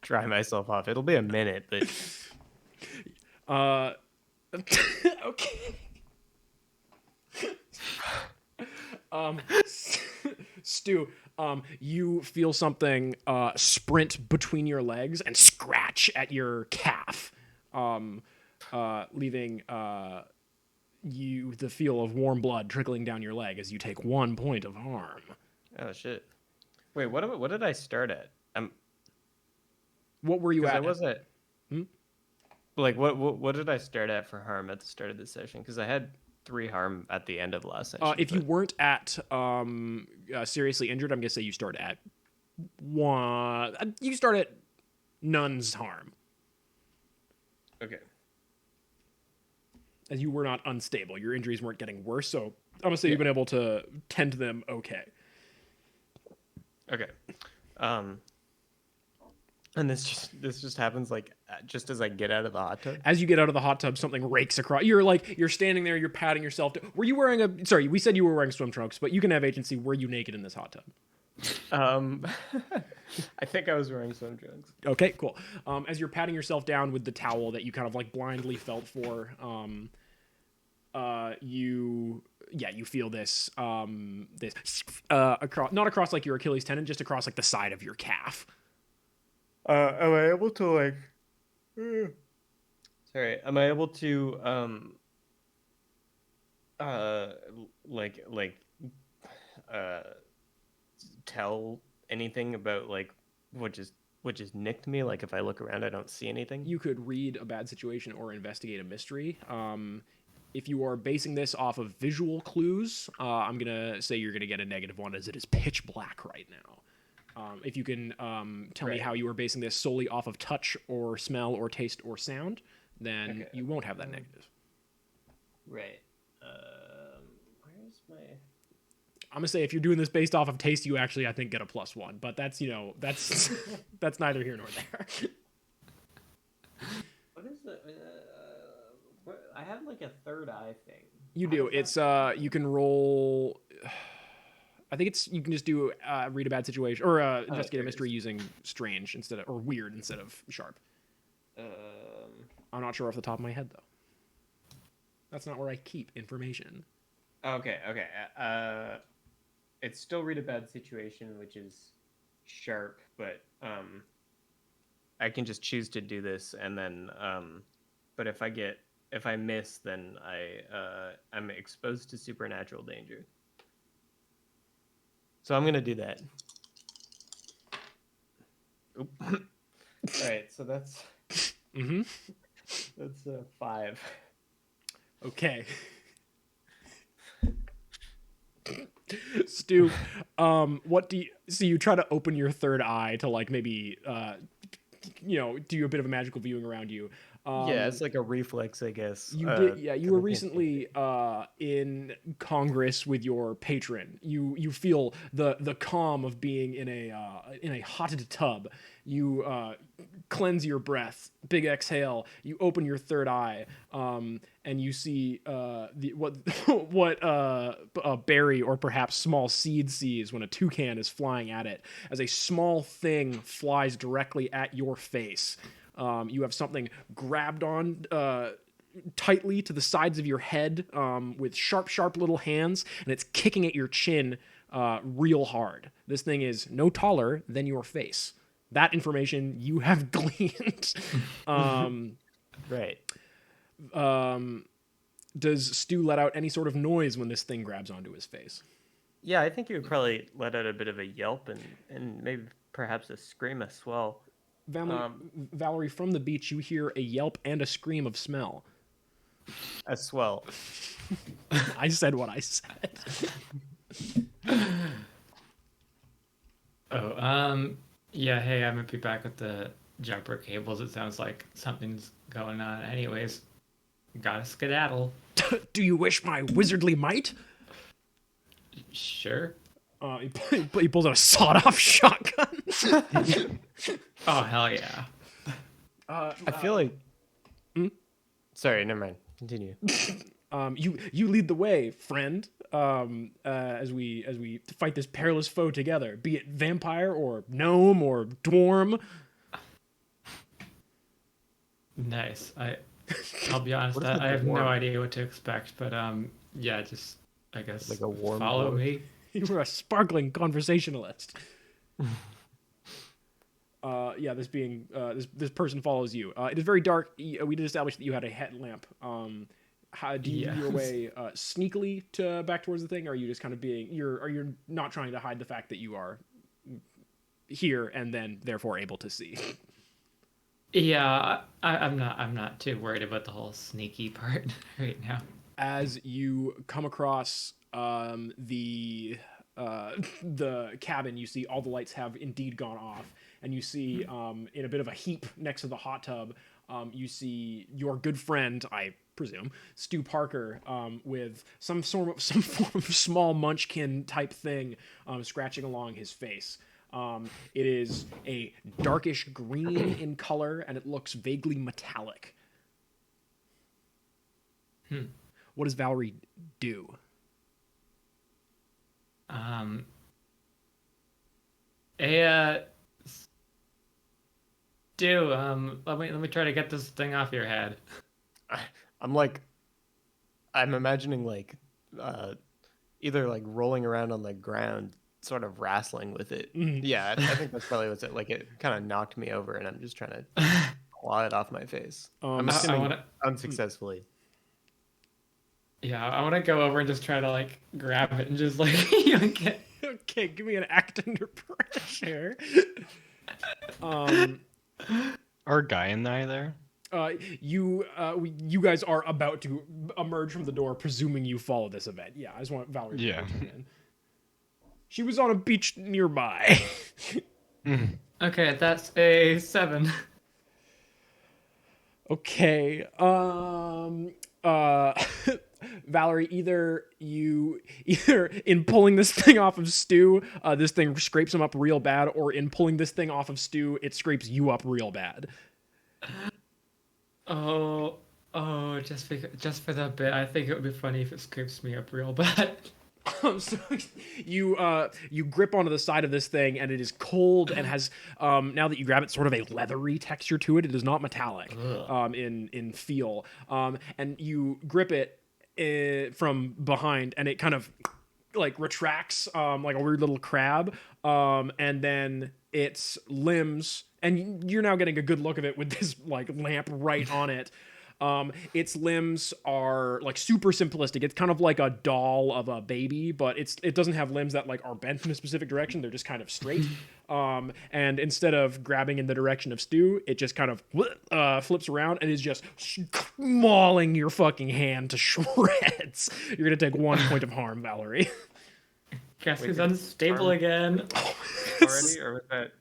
dry myself off. It'll be a minute, but Okay. Stu, you feel something sprint between your legs and scratch at your calf, leaving you the feel of warm blood trickling down your leg as you take 1 point of harm. oh shit. Wait, what did I start at? What were you Because at? I wasn't. Like what did I start at for harm at the start of this session? Because I had 3 harm at the end of last session. If you weren't at seriously injured, I'm gonna say you start at 1. You start at none's harm, okay. as you were not unstable. Your injuries weren't getting worse, so I'm gonna say you've been able to tend to them okay. Okay. And this just happens like just as I get out of the hot tub. As you get out of the hot tub, something rakes across. You're standing there. You're patting yourself. Were you wearing a? Sorry, we said you were wearing swim trunks, but you can have agency. Were you naked in this hot tub? I think I was wearing swim trunks. Okay, cool. As you're patting yourself down with the towel that you kind of like blindly felt for, you feel this across, not across like your Achilles tendon, just across like the side of your calf. Am I able to like? Sorry, am I able to tell anything about like what just nicked me? Like if I look around, I don't see anything. You could read a bad situation or investigate a mystery. If you are basing this off of visual clues, I'm gonna say you're gonna get a -1, as it is pitch black right now. If you can tell me how you are basing this solely off of touch or smell or taste or sound, then you won't have that negative. Right. Where's my? I'm gonna say if you're doing this based off of taste, you actually I think get a +1, but that's that's that's neither here nor there. What is the? I have like a third eye thing. You do. It's you can roll. I think it's you can just do read a bad situation or investigate a mystery using strange instead of or weird instead of sharp. I'm not sure off the top of my head though. That's not where I keep information. Okay. It's still read a bad situation, which is sharp, but I can just choose to do this, and then but if I miss, then I'm exposed to supernatural danger. So I'm gonna do that. Oop. All right, so that's that's 5. Okay. Stu, what do you so you try to open your third eye to like maybe do a bit of a magical viewing around you. Yeah, it's like a reflex, I guess. You did, yeah. You were recently in Congress with your patron. You feel the calm of being in a hotted tub. You cleanse your breath, big exhale. You open your third eye, and you see what Barry or perhaps Small Seed sees when a toucan is flying at it, as a small thing flies directly at your face. You have something grabbed on tightly to the sides of your head with sharp little hands, and it's kicking at your chin real hard. This thing is no taller than your face. That information you have gleaned. Right. Does Stu let out any sort of noise when this thing grabs onto his face? Yeah, I think you would probably let out a bit of a yelp and maybe perhaps a scream as well. Valerie, from the beach, you hear a yelp and a scream of smell. A swell. I said what I said. Yeah, hey, I'm gonna be back with the jumper cables. It sounds like something's going on. Anyways, gotta skedaddle. Do you wish my wizardly might? Sure. He pulls out a sawed-off shotgun. Oh, hell yeah. I feel like... Sorry, never mind. Continue. You lead the way, friend. As we fight this perilous foe together, be it vampire or gnome or dwarm. Nice. I'll be honest. I have no idea what to expect, but yeah, just I guess like a warm follow dwarf. me. You were a sparkling conversationalist. Yeah, this person follows you. It is very dark. We did establish that you had a headlamp. How do you make your way sneakily back towards the thing, or are you just kind of are you not trying to hide the fact that you are here and then therefore able to see? Yeah, I'm not too worried about the whole sneaky part right now. As you come across the cabin, you see all the lights have indeed gone off, and you see in a bit of a heap next to the hot tub, you see your good friend, I presume, Stu Parker, with some form of small munchkin type thing scratching along his face. It is a darkish green in color, and it looks vaguely metallic. What does Valerie do? Let me try to get this thing off your head. I'm imagining like either like rolling around on the ground, sort of wrestling with it. Yeah, I think that's probably what's it. Like it kind of knocked me over, and I'm just trying to claw it off my face. I'm assuming unsuccessfully. Yeah, I want to go over and just try to like grab it and just like yank it. Okay, give me an act under pressure. Our guy and I there? You guys are about to emerge from the door, presuming you follow this event. Yeah, I just want Valerie to Yeah. in. She was on a beach nearby. Okay, that's a 7. Okay. Valerie, either in pulling this thing off of Stu, this thing scrapes him up real bad, or in pulling this thing off of Stu, it scrapes you up real bad. Oh, just for that bit, I think it would be funny if it scrapes me up real bad. So you grip onto the side of this thing, and it is cold and has now that you grab it, sort of a leathery texture to it. It is not metallic in feel, and you grip it from behind, and it kind of like retracts like a weird little crab, and then its limbs, and you're now getting a good look of it with this like lamp right on it. Its limbs are like super simplistic. It's kind of like a doll of a baby, but it doesn't have limbs that like are bent in a specific direction. They're just kind of straight. And instead of grabbing in the direction of Stu, it just kind of flips around and is just mauling your fucking hand to shreds. You're gonna take 1 point of harm, Valerie. Guess who's unstable again? Already, or was that?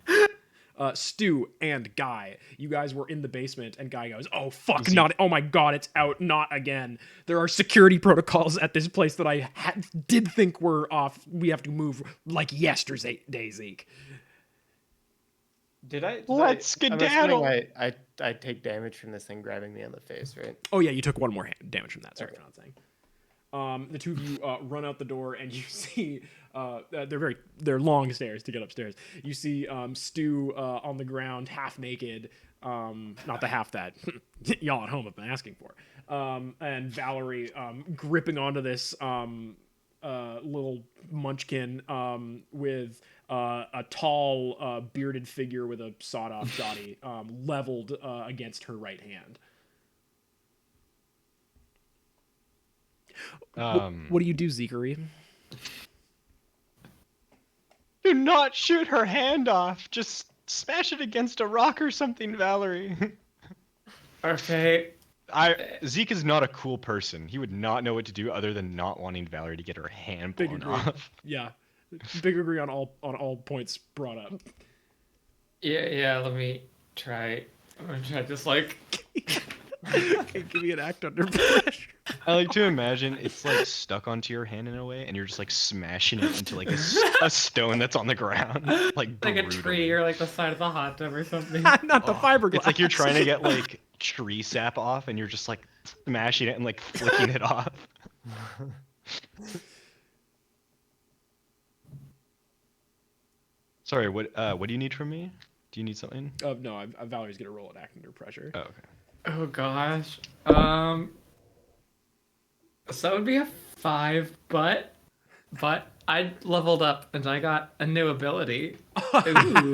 Stu and Guy, you guys were in the basement, and Guy goes, "Oh fuck, not! Oh my god, it's out! Not again! There are security protocols at this place that I did think were off. We have to move like yesterday, Zeke." Let's skedaddle. I take damage from this thing grabbing me on the face, right? Oh yeah, you took 1 more damage from that. Sorry for not saying. The two of you run out the door, and you see they're long stairs to get upstairs. You see Stu on the ground, half naked, not the half that y'all at home have been asking for, and Valerie gripping onto this little munchkin with a tall bearded figure with a sawed-off body leveled against her right hand. What do you do, Zekery? Do not shoot her hand off. Just smash it against a rock or something, Valerie. Okay. Zeke is not a cool person. He would not know what to do other than not wanting Valerie to get her hand blown off. Yeah, big agree on all points brought up. Yeah. Let me try. I'm gonna try just like. Okay, give me an act under pressure. I like to imagine it's like stuck onto your hand in a way, and you're just like smashing it into like a stone that's on the ground, like a brutally. tree or like the side of the hot tub or something. Not the fiberglass. It's like you're trying to get like tree sap off, and you're just like smashing it and like flicking it off. Sorry, what do you need from me? Do you need something? No, Valerie's gonna roll an act under pressure. Oh, okay. Oh gosh. So that would be a 5, but I leveled up and I got a new ability. Ooh.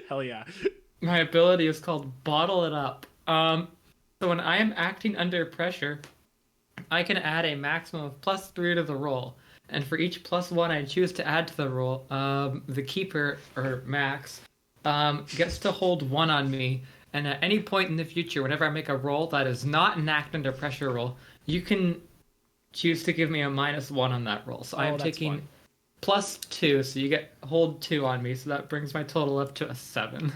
Hell yeah. My ability is called Bottle It Up. So when I am acting under pressure, I can add a maximum of +3 to the roll. And for each +1 I choose to add to the roll, the keeper, or Max, gets to hold 1 on me. And at any point in the future, whenever I make a roll that is not an act under pressure roll, you can choose to give me a -1 on that roll. So I am taking +2, so you get hold 2 on me. So that brings my total up to a 7.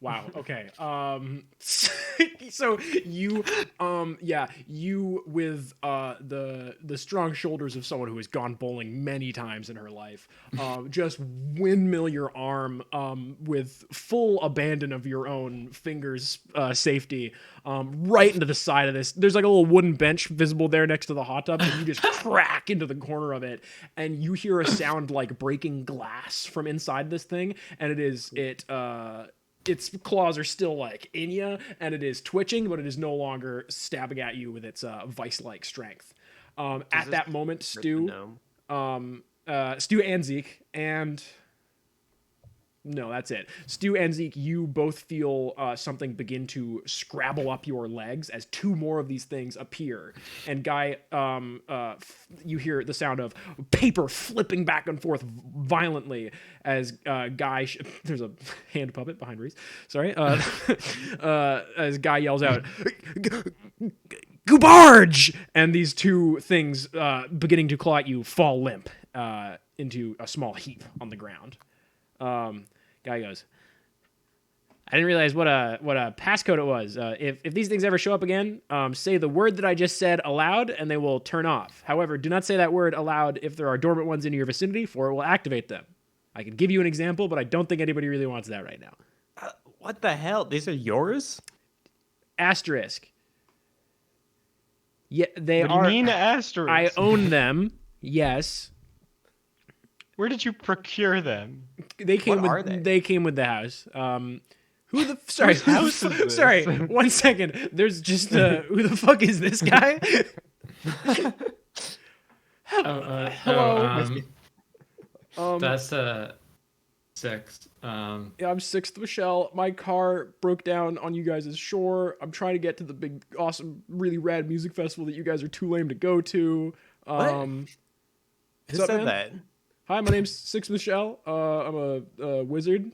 Wow. Okay. So you, you with the strong shoulders of someone who has gone bowling many times in her life, just windmill your arm with full abandon of your own fingers' safety, right into the side of this. There's like a little wooden bench visible there next to the hot tub, and you just crack into the corner of it, and you hear a sound like breaking glass from inside this thing, and its claws are still like in you, and it is twitching, but it is no longer stabbing at you with its vice-like strength. At that moment, Stu and Zeke, and no, that's it. Stu and Zeke, you both feel something begin to scrabble up your legs as 2 more of these things appear. And Guy, you hear the sound of paper flipping back and forth violently as Guy, there's a hand puppet behind Reese, sorry, as Guy yells out, "Goubarge!" And these 2 things beginning to claw at you fall limp into a small heap on the ground. Guy goes, "I didn't realize what a passcode it was. If these things ever show up again, say the word that I just said aloud, and they will turn off. However, do not say that word aloud if there are dormant ones in your vicinity, for it will activate them. I could give you an example, but I don't think anybody really wants that right now." What the hell? These are yours? Asterisk. Yeah, they What are. do you mean asterisk? I own them. Yes. Where did you procure them? They came What are with they? They came with the house. Who the sorry? Whose house is this? Sorry, 1 second. There's just who the fuck is this guy? Hello. That's 6. Yeah, I'm 6th Michelle. My car broke down on you guys' shore. I'm trying to get to the big, awesome, really rad music festival that you guys are too lame to go to. Who what's up, said man? that? Hi, my name's 6th Michelle. I'm a wizard.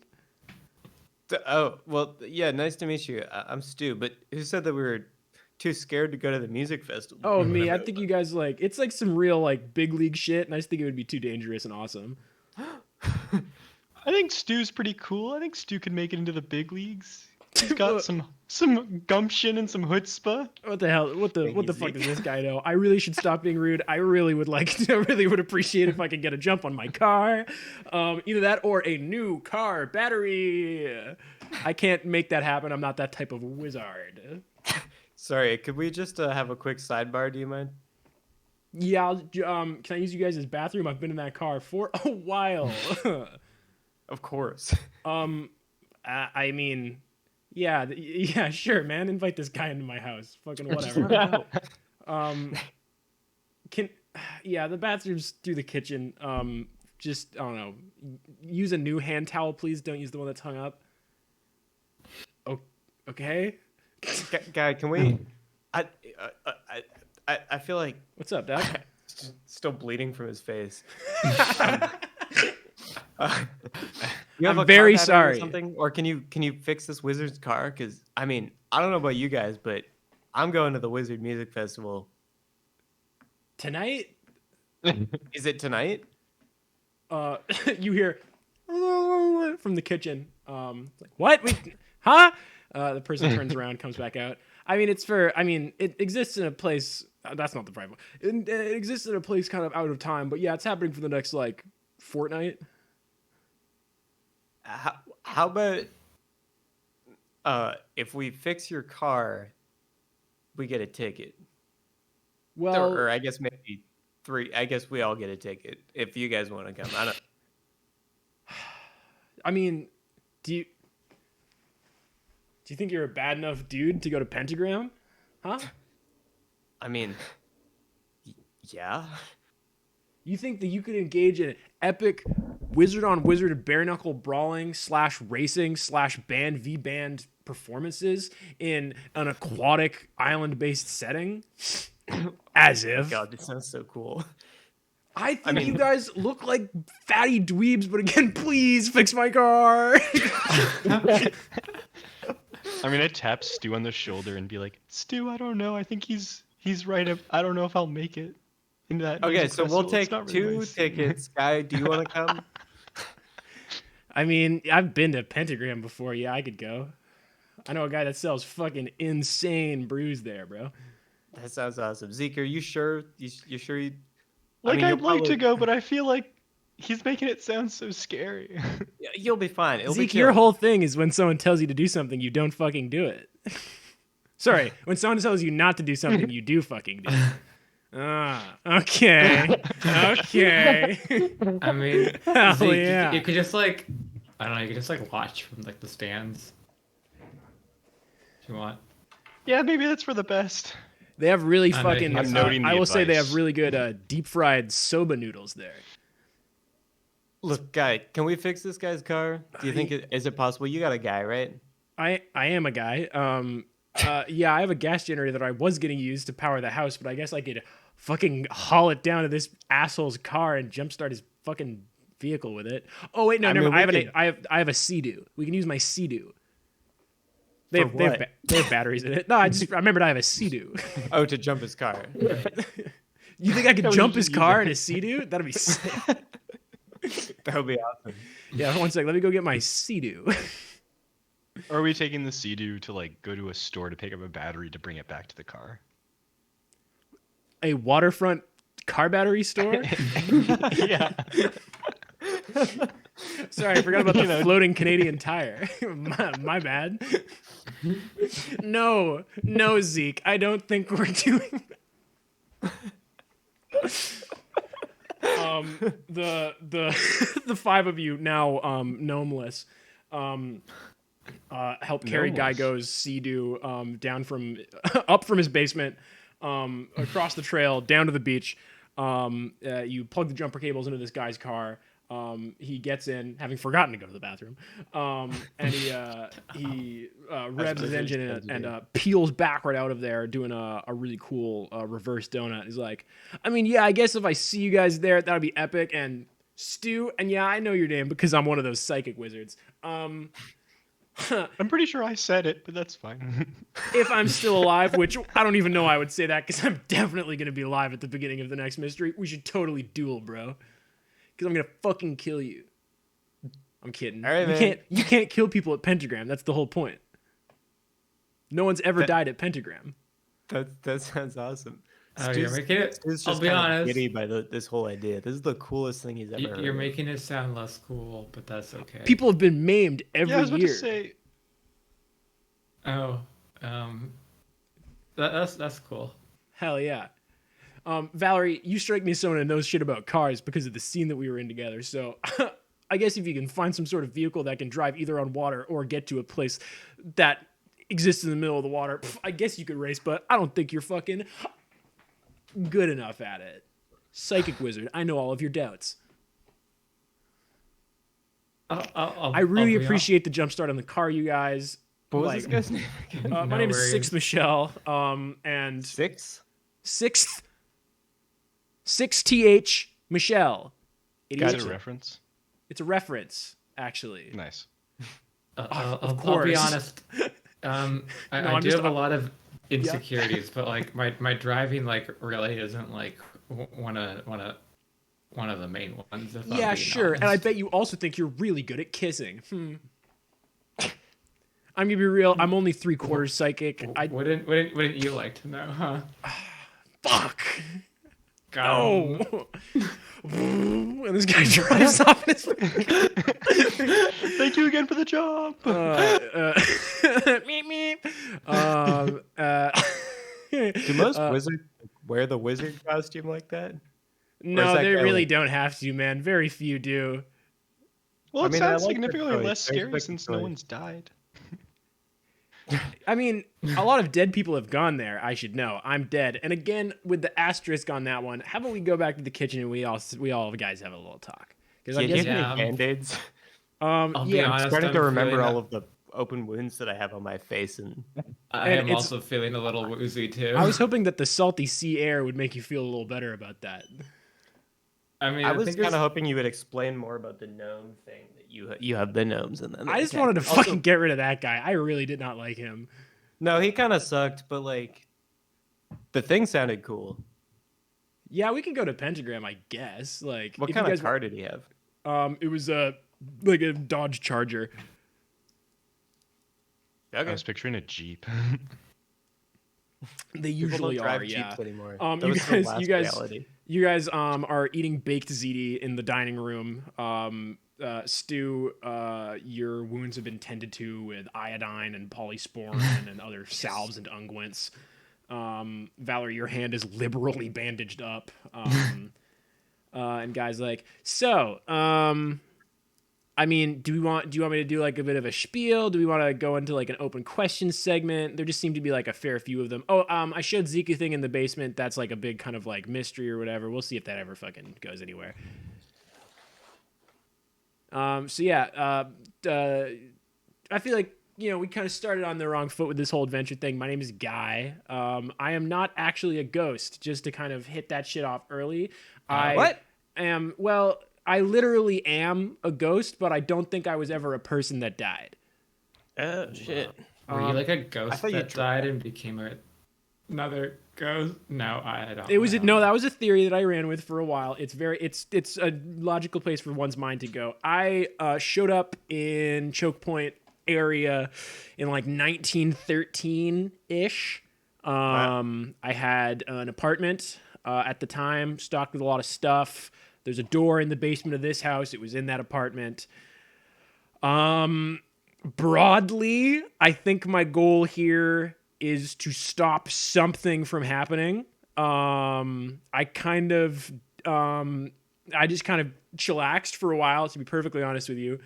Oh, well, yeah, nice to meet you. I'm Stu, but who said that we were too scared to go to the music festival? Oh, me. I think you guys like, it's like some real like big league shit, and I just think it would be too dangerous and awesome. I think Stu's pretty cool. I think Stu could make it into the big leagues. He's got some gumption and some chutzpah. What the hell? What the Easy. fuck does this guy know? I really should stop being rude. I really would I really would appreciate if I could get a jump on my car. Either that or a new car battery. I can't make that happen. I'm not that type of wizard. Sorry, could we just have a quick sidebar? Do you mind? Yeah, can I use you guys' bathroom? I've been in that car for a while. Of course. I mean, yeah, sure, man. Invite this guy into my house. Fucking whatever. The bathroom's through the kitchen. Just, I don't know. Use a new hand towel, please. Don't use the one that's hung up. Okay. Guy, can we? I feel like What's up, Doc? still bleeding from his face. You I'm have a very car battery sorry. Or something, or can you fix this wizard's car? Because I mean, I don't know about you guys, but I'm going to the Wizard Music Festival. Tonight, Is it tonight? you hear from the kitchen. Like, what? Huh? The person turns around, comes back out. It exists in a place. That's not the right one. It exists in a place kind of out of time, but yeah, it's happening for the next like fortnight. How about if we fix your car, we get a ticket? Well, Or I guess maybe 3. I guess we all get a ticket if you guys want to come. I don't. I mean, do you think you're a bad enough dude to go to Pentagram? Huh? I mean, yeah. You think that you could engage in an epic wizard on wizard bare knuckle brawling / racing / band v band performances in an aquatic island based setting? As if. God, this sounds so cool. I think you guys look like fatty dweebs, but again, please fix my car. I mean, I tap Stu on the shoulder and be like, Stu, I don't know. I think he's right. I don't know if I'll make it into that. Okay, music so we'll festival. take It's not really 2 nice. tickets. Guy, do you want to come? I mean, I've been to Pentagram before. Yeah, I could go. I know a guy that sells fucking insane brews there, bro. That sounds awesome. Zeke, are you sure? You sure you? Like, you'll I'd like to probably- go, but I feel like he's making it sound so scary. Yeah, you'll be fine. It'll be Zeke, your chill. whole thing is when someone tells you to do something, you don't fucking do it. Sorry, when someone tells you not to do something, you do fucking do it. Ah, okay. Okay. I mean, Hell Zeke, yeah. you could just like, I don't know, you could just like watch from like the stands. If you want. Yeah, maybe that's for the best. They have really I'm fucking. making- I'm noting the I will say they have advice. really good deep fried soba noodles there. Look, guy, can we fix this guy's car? Do you think is it possible? You got a guy, right? I am a guy. Yeah, I have a gas generator that I was gonna use to power the house, but I guess I could fucking haul it down to this asshole's car and jumpstart his fucking vehicle with it. Oh wait, no, I never. mean, we I have a Sea-Doo. We can use my Sea-Doo. They For have, they, have, what? ba- they have batteries in it. No, I remembered I have a Sea-Doo. Oh, to jump his car. You think I could we jump should his use car that. in a Sea-Doo? That'd be sick. That would be awesome. Yeah, one sec. Let me go get my Sea-Doo. Or are we taking the Sea-Doo to like go to a store to pick up a battery to bring it back to the car? A waterfront car battery store? Yeah. Sorry, I forgot about the floating Canadian Tire. my bad. No, Zeke. I don't think we're doing. The the 5 of you now gnomeless help carry Gnomeless. Geigo's Sea-Doo down from up from his basement across the trail down to the beach. You plug the jumper cables into this guy's car. He gets in, having forgotten to go to the bathroom, and he revs his engine and peels back right out of there, doing a really cool reverse donut. He's like, I mean, yeah, I guess if I see you guys there, that'd be epic. And Stu, and yeah, I know your name because I'm one of those psychic wizards. I'm pretty sure I said it, but that's fine. If I'm still alive, which I don't even know I would say that because I'm definitely going to be alive at the beginning of the next mystery, we should totally duel, bro. Because I'm going to fucking kill you. I'm kidding. All right, You can't kill people at Pentagram. That's the whole point. No one's ever died at Pentagram. That sounds awesome. You're making it. Stu's I'll just be kind of honest. giddy by this whole idea. This is the coolest thing he's ever heard. You're making it sound less cool, but that's okay. People have been maimed every Yeah, I was about year. to say. Oh, that's cool. Hell yeah. Valerie, you strike me as someone who knows shit about cars because of the scene that we were in together. So I guess if you can find some sort of vehicle that can drive either on water or get to a place that exists in the middle of the water, I guess you could race, but I don't think you're fucking good enough at it. Psychic wizard, I know all of your doubts. I really appreciate the jump start on the car, you guys. What was this guy's name? My name is Sixth Michelle, and Six? Six TH Michelle. Is it a reference? It's a reference, actually. Nice. I'll be honest. I do have a lot of insecurities, but like my driving like really isn't like one of the main ones. If Yeah, I'm being sure. honest. And I bet you also think you're really good at kissing. I'm gonna be real. I'm only 3/4 psychic. Wouldn't you like to know, huh? Fuck. God. Oh. And this guy drives off in his. Thank you again for the job. Meep meep. Do most wizards wear the wizard costume like that? No, that they guy really like- don't have to, man. Very few do. Well, I it mean, I sounds like the significantly choice. less I scary respect the since no choice. one's died. I mean, a lot of dead people have gone there. I should know. I'm dead. And again, with the asterisk on that one, how about we go back to the kitchen and we all guys have a little talk? Because I Yeah, guess give me Yeah. Band-Aids. I'll be yeah, honest, I'm starting I'm to remember feeling all of the open wounds that I have on my face, and I and am it's- also feeling a little woozy too. I was hoping that the salty sea air would make you feel a little better about that. I mean, I the was thing kind is- of hoping you would explain more about the gnome thing that you have the gnomes, and then I just okay. wanted to Also- fucking get rid of that guy. I really did not like him. No, he kind of sucked, but like the thing sounded cool. Yeah, we can go to Pentagram, I guess. Like, What if kind you of guys, car did he have? It was like a Dodge Charger. I was picturing a Jeep. They People usually don't drive are, yeah. Jeeps anymore. You That was the guys, last you guys, reality. you guys are eating baked ziti in the dining room. Stu, your wounds have been tended to with iodine and polysporin and other salves and unguents. Valerie, your hand is liberally bandaged up. And guys like, so, I mean, do you want me to do like a bit of a spiel? Do we want to go into like an open question segment? There just seem to be like a fair few of them. Oh, I showed Zeke a thing in the basement. That's like a big kind of like mystery or whatever. We'll see if that ever fucking goes anywhere. So yeah, I feel like, you know, we kind of started on the wrong foot with this whole adventure thing. My name is Guy. I am not actually a ghost, just to kind of hit that shit off early. I literally am a ghost, but I don't think I was ever a person that died. Oh shit! Were you like a ghost thought you that died and became another ghost? No, I don't. It was know. that was a theory that I ran with for a while. It's a logical place for one's mind to go. I showed up in Choke Point area in like 1913 ish. I had an apartment at the time, stocked with a lot of stuff. There's a door in the basement of this house. It was in that apartment. Broadly, I think my goal here is to stop something from happening. I just kind of chillaxed for a while, to be perfectly honest with you.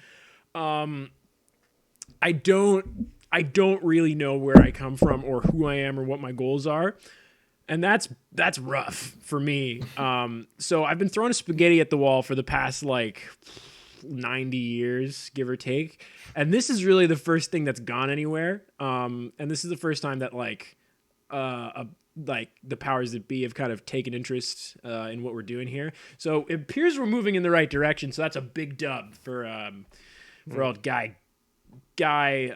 I don't really know where I come from or who I am or what my goals are. And that's rough for me. So I've been throwing spaghetti at the wall for the past like 90 years, give or take. And this is really the first thing that's gone anywhere. And this is the first time that like the powers that be have kind of taken interest in what we're doing here. So it appears we're moving in the right direction. So that's a big dub for old guy Guy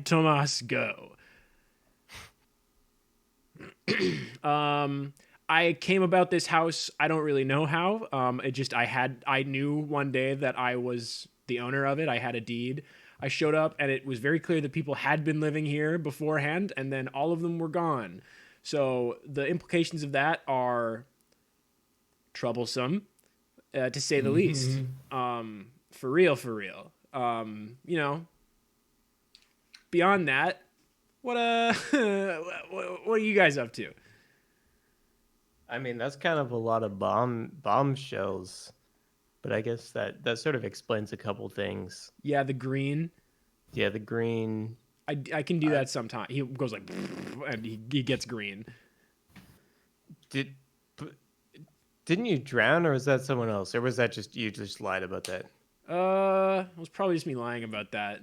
Tomas Go. I came about this house. I don't really know how. I knew one day that I was the owner of it. I had a deed. I showed up and it was very clear that people had been living here beforehand and then all of them were gone. So the implications of that are troublesome, to say the least. For real. Beyond that, what are you guys up to? I mean, that's kind of a lot of bombshells, but I guess that sort of explains a couple things. Yeah, the green. Yeah, the green. I can do that sometime. He goes like, and he gets green. Didn't you drown, or was that someone else, or was that just you just lied about that? It was probably just me lying about that.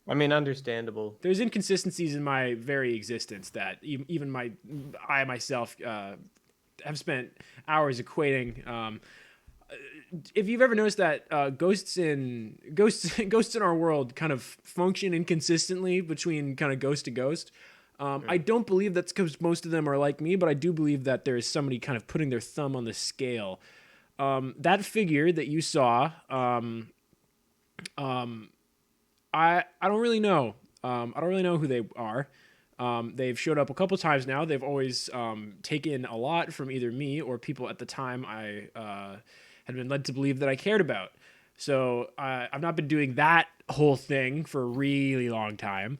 I mean, understandable. There's inconsistencies in my very existence that even I myself have spent hours equating. If you've ever noticed that ghosts in our world kind of function inconsistently between kind of ghost to ghost, I don't believe that's because most of them are like me, but I do believe that there is somebody kind of putting their thumb on the scale. That figure that you saw, I don't really know. I don't really know who they are. They've showed up a couple times now. They've always taken a lot from either me or people at the time I had been led to believe that I cared about. So I've not been doing that whole thing for a really long time.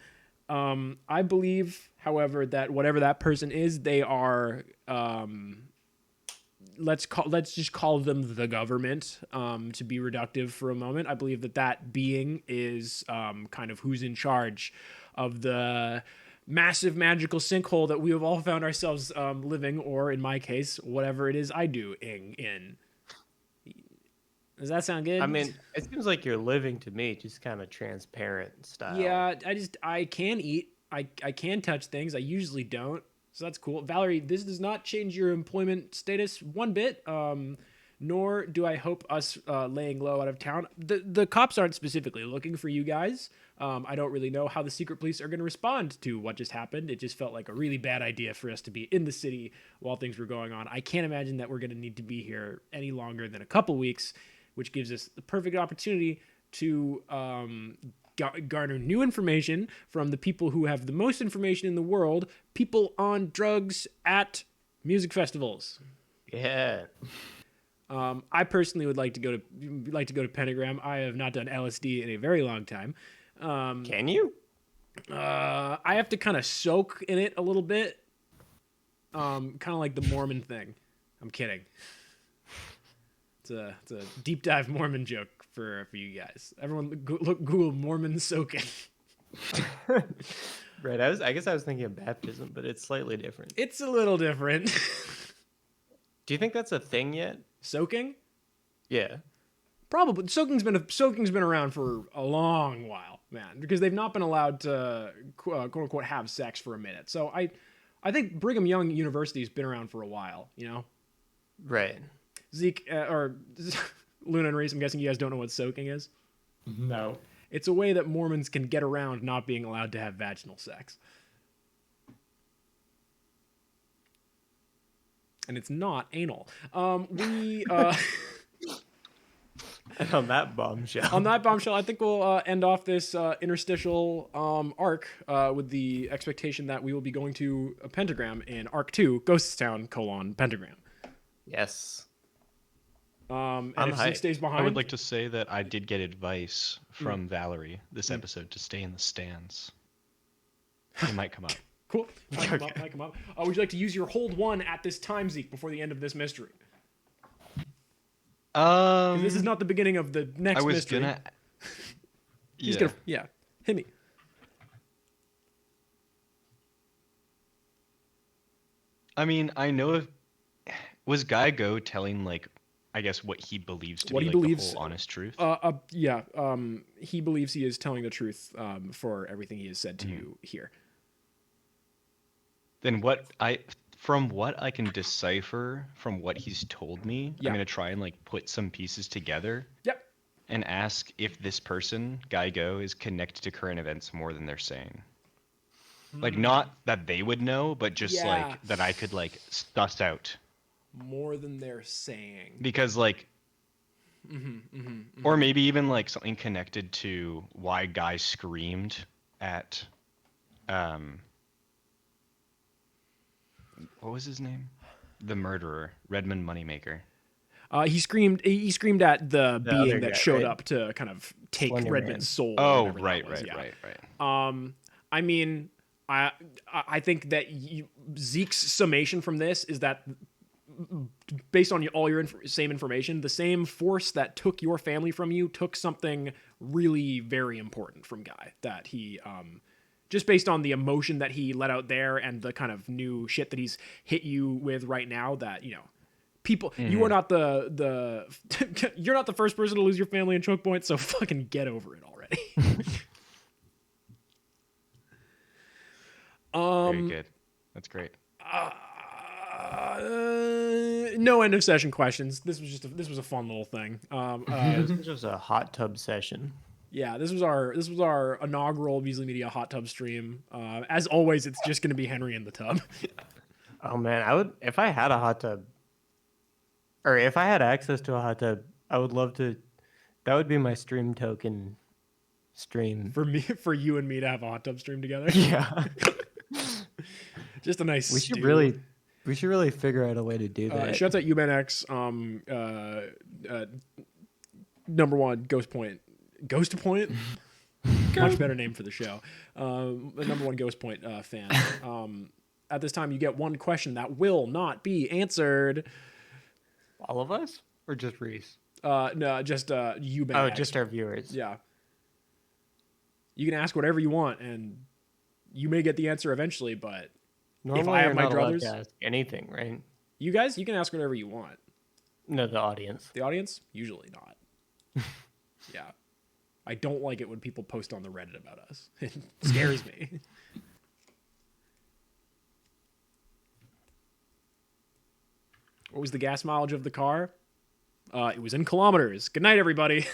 I believe, however, that whatever that person is, they are. Let's just call them the government, to be reductive for a moment. I believe that being is kind of who's in charge of the massive magical sinkhole that we have all found ourselves living, or in my case, whatever it is I do in. Does that sound good? I mean, it seems like you're living to me, just kind of transparent style. Yeah, I can eat. I can touch things. I usually don't. So that's cool. Valerie, this does not change your employment status one bit, nor do I hope us laying low out of town. The cops aren't specifically looking for you guys. I don't really know how the secret police are going to respond to what just happened. It just felt like a really bad idea for us to be in the city while things were going on. I can't imagine that we're going to need to be here any longer than a couple weeks, which gives us the perfect opportunity to garner new information from the people who have the most information in the world, people on drugs at music festivals. Yeah. I personally would like to go to Pentagram. I have not done LSD in a very long time. Can you? I have to kind of soak in it a little bit. Kind of like the Mormon thing. I'm kidding. It's a deep dive Mormon joke for you guys. Everyone Google Mormon soaking. Right. I guess I was thinking of baptism, but it's slightly different. It's a little different. Do you think that's a thing yet? Soaking? Yeah. Probably. Soaking's been around for a long while, man, because they've not been allowed to quote unquote have sex for a minute. So I think Brigham Young University's been around for a while, you know? Right. Zeke, or Luna and Reese, I'm guessing you guys don't know what soaking is? No. It's a way that Mormons can get around not being allowed to have vaginal sex. And it's not anal. And on that bombshell, I think we'll end off this interstitial arc with the expectation that we will be going to a pentagram in Arc 2, Ghost Town, Pentagram. Yes. And if Zeke stays behind... I would like to say that I did get advice from Valerie this episode to stay in the stands. It might come up. Cool. Might come up. Would you like to use your hold one at this time, Zeke, before the end of this mystery? This is not the beginning of the next mystery. Gonna... He's yeah. gonna... Yeah. Hit me. I mean, I know if was Guy Go telling like I guess what he believes to What be he like believes, the whole honest truth. yeah. He believes he is telling the truth for everything he has said to Mhm. you here. Then from what I can decipher from what he's told me, Yeah. I'm gonna try and like put some pieces together Yep. and ask if this person, Guy Go, is connected to current events more than they're saying. Like not that they would know, but just Yeah. like that I could like suss out. More than they're saying. Because like or maybe even like something connected to why Guy screamed at um what was his name? The murderer, Redmond Moneymaker. He screamed at the being other that guy, showed right? up to kind of take Slender Man. Redmond's soul. Or Oh, whatever that right, was. right, Yeah. right. I mean, I think that Zeke's summation from this is that based on all your same information, the same force that took your family from you took something really very important from Guy. That he, just based on the emotion that he let out there and the kind of new shit that he's hit you with right now, that, you know, people, you are not the you're not the first person to lose your family in choke points, so fucking get over it already. Very good. That's great. No end of session questions. This was a fun little thing. This was just a hot tub session. Yeah, this was our inaugural Beasley Media hot tub stream. As always, it's just going to be Henry in the tub. Oh man, I would if I had a hot tub, or if I had access to a hot tub, I would love to. That would be my stream token. Stream. For you and me to have a hot tub stream together. Yeah, Just a nice. we should really figure out a way to do that. Shouts out UMNX. Number one, Ghost Point. Ghost Point? Much better name for the show. The number one Ghost Point fan. At this time, you get one question that will not be answered. All of us, or just Reese? No, just UMNX. Oh, just our viewers. Yeah. You can ask whatever you want, and you may get the answer eventually, but Normally, I have you're my not allowed druthers- to ask anything, right? you guys, you can ask whatever you want. No, the audience. The audience, usually not. Yeah. I don't like it when people post on the Reddit about us. It scares me. What was the gas mileage of the car? It was in kilometers. Good night, everybody.